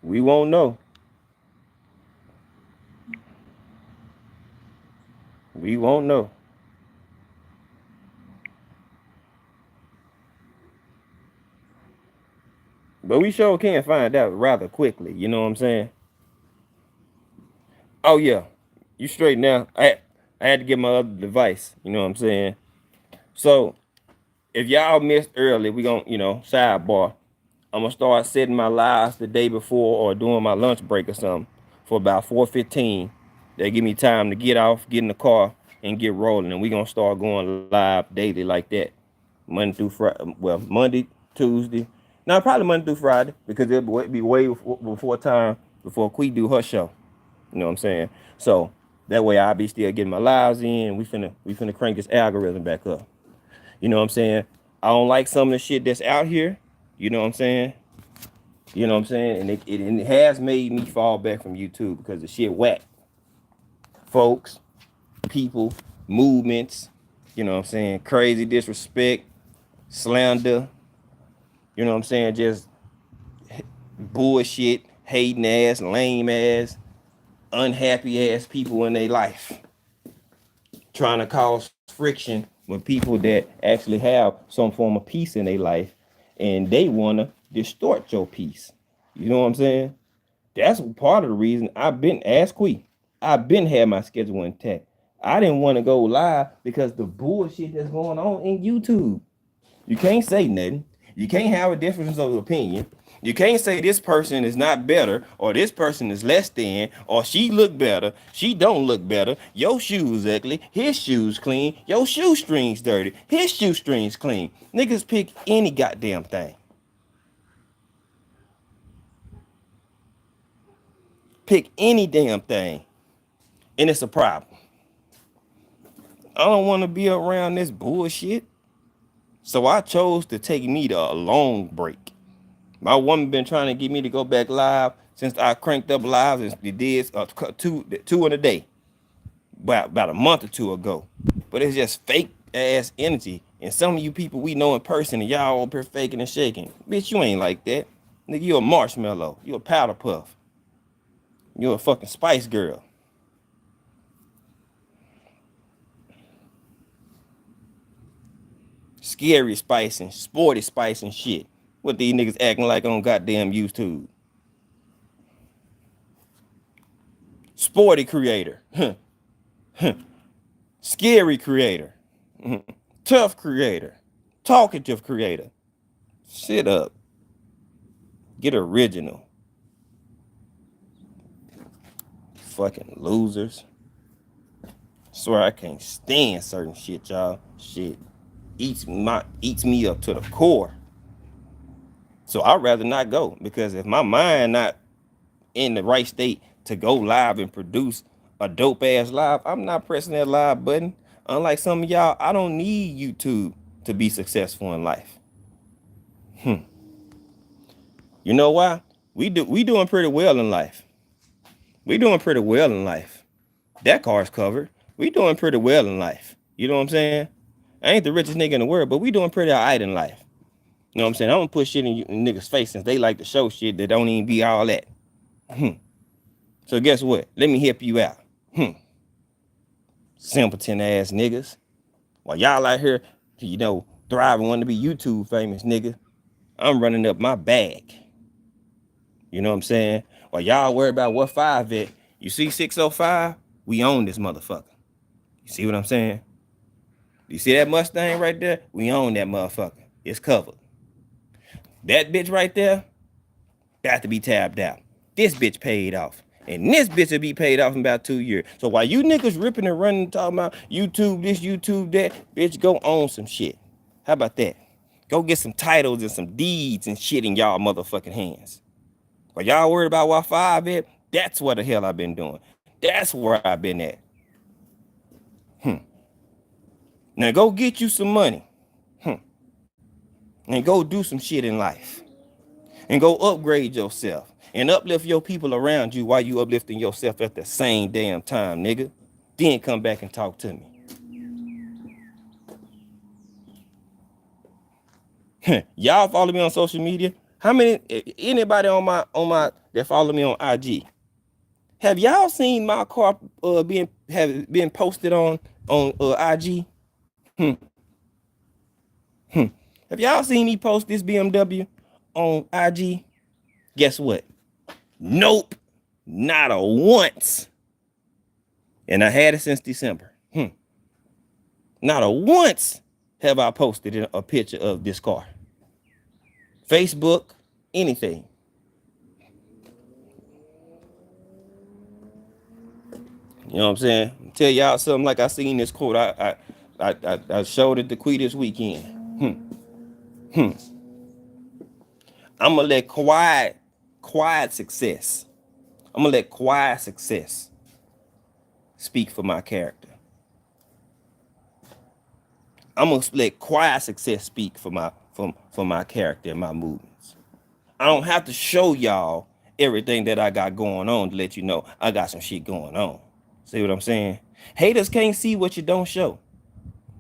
We won't know. We won't know. But we sure can find out rather quickly. You know what I'm saying? Oh, yeah. You straight now. I had to get my other device. You know what I'm saying? So, if y'all missed early, we gonna, sidebar. I'm gonna start setting my lives the day before or doing my lunch break or something for about 4:15. They give me time to get off, get in the car, and get rolling. And we gonna start going live daily like that. Monday through Friday. Well, Monday, Tuesday. No, probably Monday through Friday because it'll be way before time before Quee do her show. You know what I'm saying? So that way I'll be still getting my lives in. We finna crank this algorithm back up. You know what I'm saying? I don't like some of the shit that's out here. You know what I'm saying? And it has made me fall back from YouTube because the shit whack. Folks, people, movements, you know what I'm saying? Crazy disrespect, slander, you know what I'm saying? Just bullshit, hating ass, lame ass, unhappy ass people in their life. Trying to cause friction with people that actually have some form of peace in their life and they want to distort your peace. You know what I'm saying? That's part of the reason I've been had my schedule intact. I didn't want to go live because the bullshit that's going on in YouTube. You can't say nothing. You can't have a difference of opinion. You can't say this person is not better, or this person is less than, or she look better, she don't look better. Your shoes ugly, his shoes clean, your shoestrings dirty, his shoestrings clean. Niggas pick any goddamn thing. Pick any damn thing, and it's a problem. I don't want to be around this bullshit. So I chose to take me to a long break. My woman been trying to get me to go back live since I cranked up live and did two in a day, about a month or two ago. But it's just fake ass energy. And some of you people we know in person, and y'all up here faking and shaking. Bitch, you ain't like that. Nigga, you a marshmallow. You a powder puff. You a fucking Spice Girl. Scary spice and sporty spice and shit. What these niggas acting like on goddamn YouTube. Sporty creator. Scary creator. Tough creator. Talkative creator. Shit up. Get original. Fucking losers. Swear I can't stand certain shit, y'all. Shit eats me up to the core. So I'd rather not go, because if my mind not in the right state to go live and produce a dope ass live, I'm not pressing that live button. Unlike some of y'all, I don't need YouTube to be successful in life. You know why? We doing pretty well in life. We doing pretty well in life. That car's covered. We doing pretty well in life. You know what I'm saying? I ain't the richest nigga in the world, but we doing pretty all right in life. You know what I'm saying? I don't put shit in niggas' face since they like to show shit that don't even be all that. So guess what? Let me help you out. Simpleton ass niggas. While y'all out here, you know, thriving, wanting to be YouTube famous, nigga, I'm running up my bag. You know what I'm saying? While y'all worry about what 5 at, you see 605? We own this motherfucker. You see what I'm saying? You see that Mustang right there? We own that motherfucker. It's covered. That bitch right there got to be tapped out. This bitch paid off. And this bitch will be paid off in about 2 years. So while you niggas ripping and running, talking about YouTube this, YouTube that, bitch, go own some shit. How about that? Go get some titles and some deeds and shit in y'all motherfucking hands. While y'all worried about what 5 at, that's what the hell I've been doing. That's where I've been at. Now go get you some money. And go do some shit in life. And go upgrade yourself. And uplift your people around you while you uplifting yourself at the same damn time, nigga. Then come back and talk to me. Y'all follow me on social media? How many, anybody on my that follow me on IG? Have y'all seen my car being posted on IG? Have y'all seen me post this BMW on IG? Guess what? Nope. Not a once. And I had it since December. Not a once have I posted a picture of this car. Facebook, anything. You know what I'm saying? Tell y'all something like I seen this quote. I showed it to Quee this weekend. I'm gonna let quiet success. I'm gonna let quiet success speak for my character. I'm gonna let quiet success speak for my character and my movements. I don't have to show y'all everything that I got going on to let you know I got some shit going on. See what I'm saying? Haters can't see what you don't show.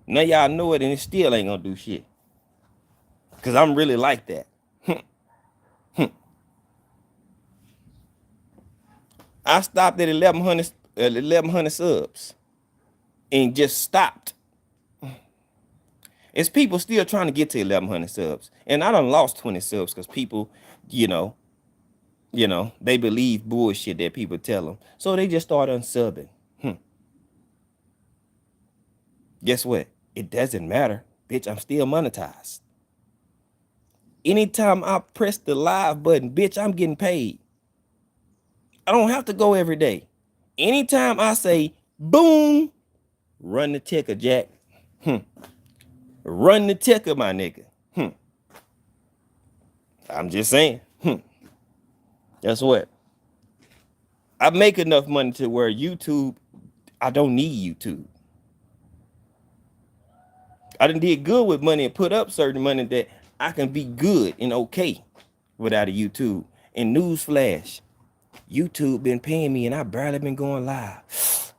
Now y'all know it, and it still ain't gonna do shit. Cause I'm really like that. I stopped at 1,100 subs and just stopped. It's people still trying to get to 1,100 subs. And I done lost 20 subs because people, you know, they believe bullshit that people tell them. So they just start unsubbing. Guess what? It doesn't matter. Bitch, I'm still monetized. Anytime I press the live button, bitch, I'm getting paid. I don't have to go every day. Anytime I say boom, run the ticker, Jack. Run the ticker, my nigga. I'm just saying. Guess what? I make enough money to where YouTube, I don't need YouTube. I done did good with money and put up certain money that I can be good and okay without a YouTube. And newsflash, YouTube been paying me and I barely been going live.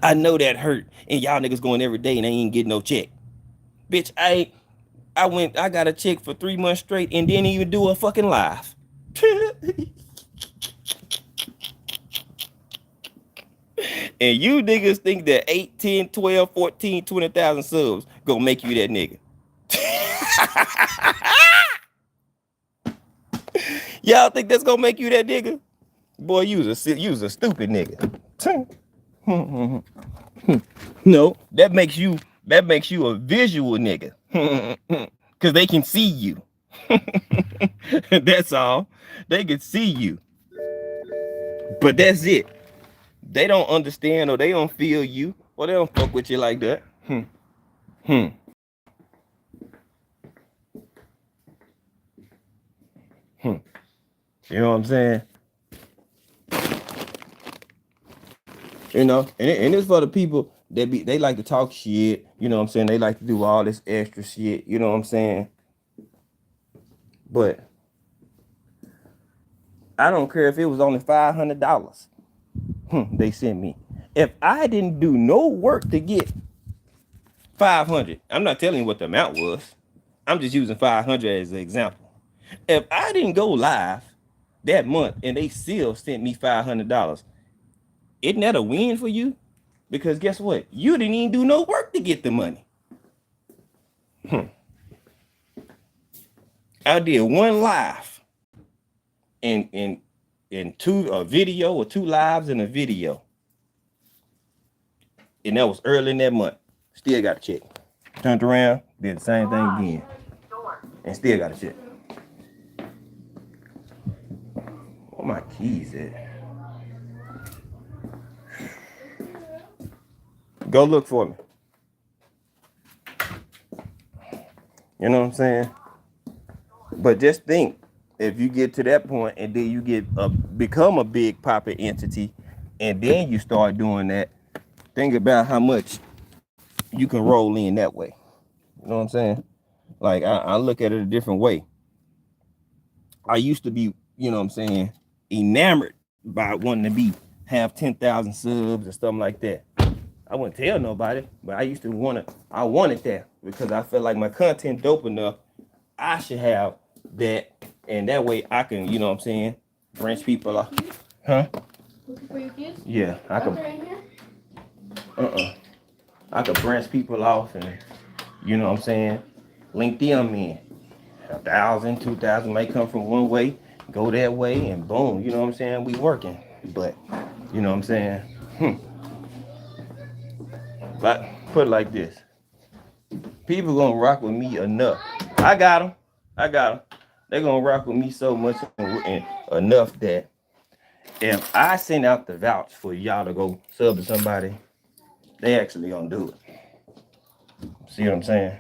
I know that hurt. And y'all niggas going every day and they ain't getting no check. Bitch, I got a check for 3 months straight and didn't even do a fucking live. And you niggas think that 8, 10, 12, 14, 20,000 subs gonna make you that nigga. Y'all think that's gonna make you that nigga? Boy, you was a stupid nigga. No, that makes you a visual nigga. Cause they can see you. That's all. They can see you. But that's it. They don't understand or they don't feel you or they don't fuck with you like that. You know what I'm saying? You know, and it's for the people that they like to talk shit. You know what I'm saying? They like to do all this extra shit. You know what I'm saying? But I don't care if it was only $500. They sent me. If I didn't do no work to get 500, I'm not telling you what the amount was. I'm just using 500 as an example. If I didn't go live that month and they still sent me $500, isn't that a win for you? Because guess what? You didn't even do no work to get the money. I did one live and a video or 2 lives and a video. And that was early in that month. Still got a check. Turned around, did the same thing again. And still got a check. Where my keys at? Go look for me. You know what I'm saying? But just think, if you get to that point and then you become a big popping entity and then you start doing that, think about how much you can roll in that way. You know what I'm saying? Like I look at it a different way. I used to be, you know what I'm saying, enamored by wanting to have 10,000 subs or something like that. I wouldn't tell nobody, but I used to I wanted that because I felt like my content dope enough. I should have that, and that way I can, you know what I'm saying, branch people off. Huh? Looking for your kids? Yeah, I Are could. they in here? I could branch people off, and you know what I'm saying, link them in. 1,000, 2,000 may come from one way, go that way, and boom, you know what I'm saying, we working. But you know what I'm saying. But put it like this: people gonna rock with me enough. I got them. They're gonna rock with me so much and enough that if I send out the vouch for y'all to go sub to somebody, they actually gonna do it. See what I'm saying?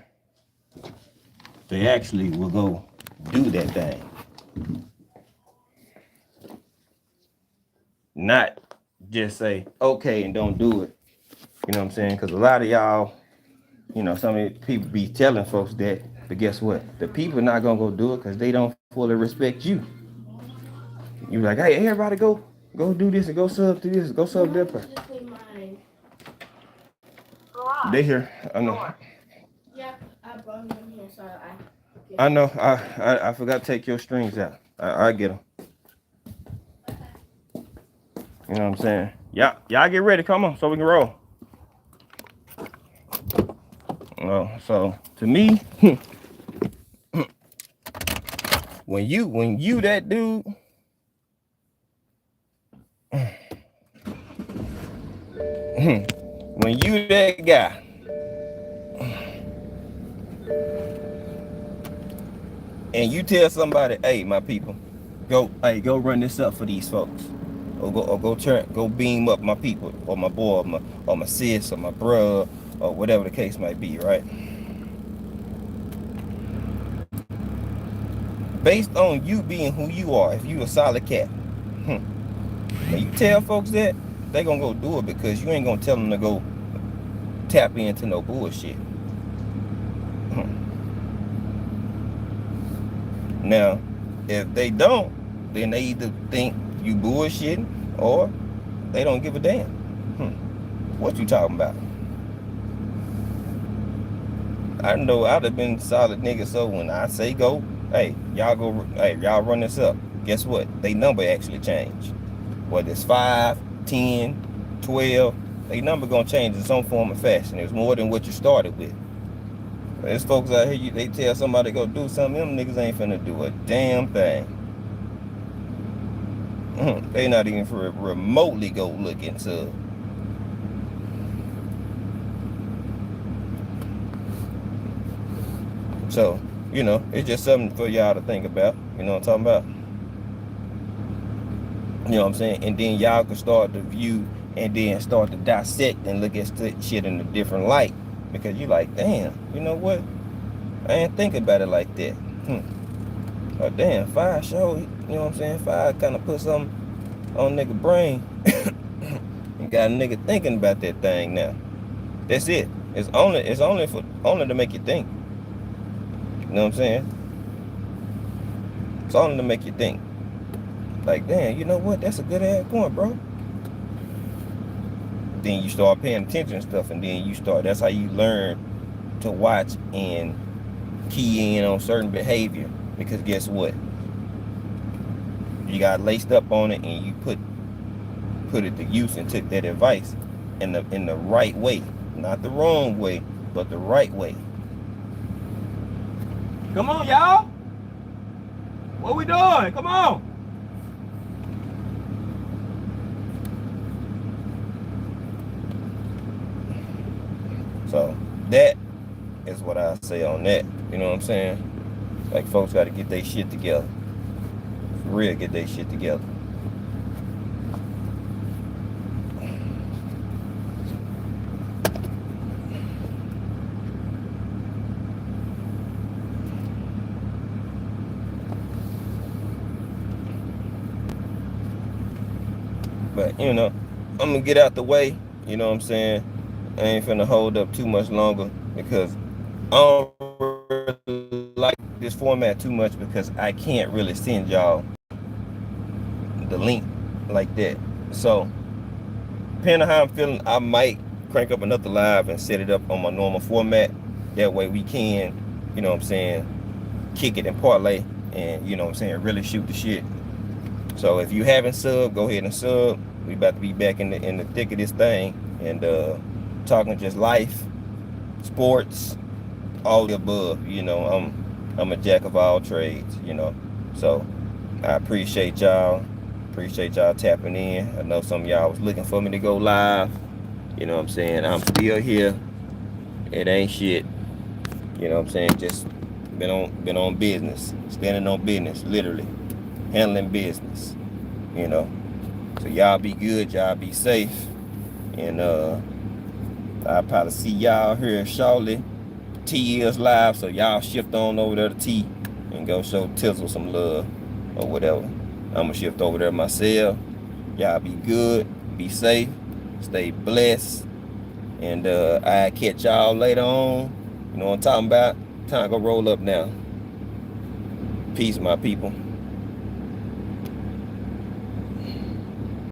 They actually will go do that thing. Not just say, okay, and don't do it. You know what I'm saying? Because a lot of y'all, you know, some of the people be telling folks that, but guess what? The people not gonna go do it because they don't fully respect you. You like, hey, everybody go do this and go sub to this, go sub that person. They here. I know. Yeah, I brought them here, so I know. I forgot to take your strings out. I get them. You know what I'm saying? Y'all get ready. Come on, so we can roll. Oh, so to me, when you that dude, when you that guy, And you tell somebody, hey, my people, go run this up for these folks. Or go beam up my people, or my boy, or my sis, or my bruh, or whatever the case might be, right? Based on you being who you are, if you a solid cat, and you tell folks that, they gonna go do it because you ain't gonna tell them to go tap into no bullshit. Now, if they don't, then they either think you bullshitting or they don't give a damn. What you talking about? I know I'd have been solid nigga, so when I say go, hey, y'all run this up. Guess what? They number actually changed. Whether it's 5, 10, 12, they number gonna change in some form or fashion. It's more than what you started with. There's folks out here, they tell somebody to go do something, them niggas ain't finna do a damn thing. They not even for remotely go look into it. So, you know, it's just something for y'all to think about. You know what I'm talking about? You know what I'm saying? And then y'all can start to view and then start to dissect and look at shit in a different light. Because you like, damn, you know what? I ain't think about it like that. Oh, damn, 5 show, you know what I'm saying? 5 kind of put something on nigga brain. And got a nigga thinking about that thing now. That's it. It's only to make you think. You know what I'm saying? It's only to make you think. Like, damn, you know what? That's a good ass point, bro. Then you start paying attention and stuff, and then that's how you learn to watch and key in on certain behavior. Because guess what? You got laced up on it, and you put it to use and took that advice in the right way. Not the wrong way, but the right way. Come on, y'all. What we doing? Come on. So that is what I say on that. You know what I'm saying? Like, folks got to get their shit together. For real, get their shit together. But, you know, I'm going to get out the way. You know what I'm saying? I ain't finna hold up too much longer because I don't really like this format too much because I can't really send y'all the link like that. So, depending on how I'm feeling, I might crank up another live and set it up on my normal format. That way we can, you know what I'm saying, kick it and parlay and, you know what I'm saying, really shoot the shit. So if you haven't subbed, go ahead and sub. We about to be back in the thick of this thing and talking just life, sports, all the above. You know, I'm a jack of all trades, you know. So I appreciate y'all. Appreciate y'all tapping in. I know some of y'all was looking for me to go live. You know what I'm saying? I'm still here. It ain't shit. You know what I'm saying? Just been on business. Standing on business, literally. Handling business. You know. So y'all be good, y'all be safe. And I'll probably see y'all here shortly. T is live, so y'all shift on over there to T and go show Tizzle some love or whatever. I'm gonna shift over there myself. Y'all be good, be safe, stay blessed, and I'll catch y'all later on. You know what I'm talking about? Time to go roll up now. Peace, my people.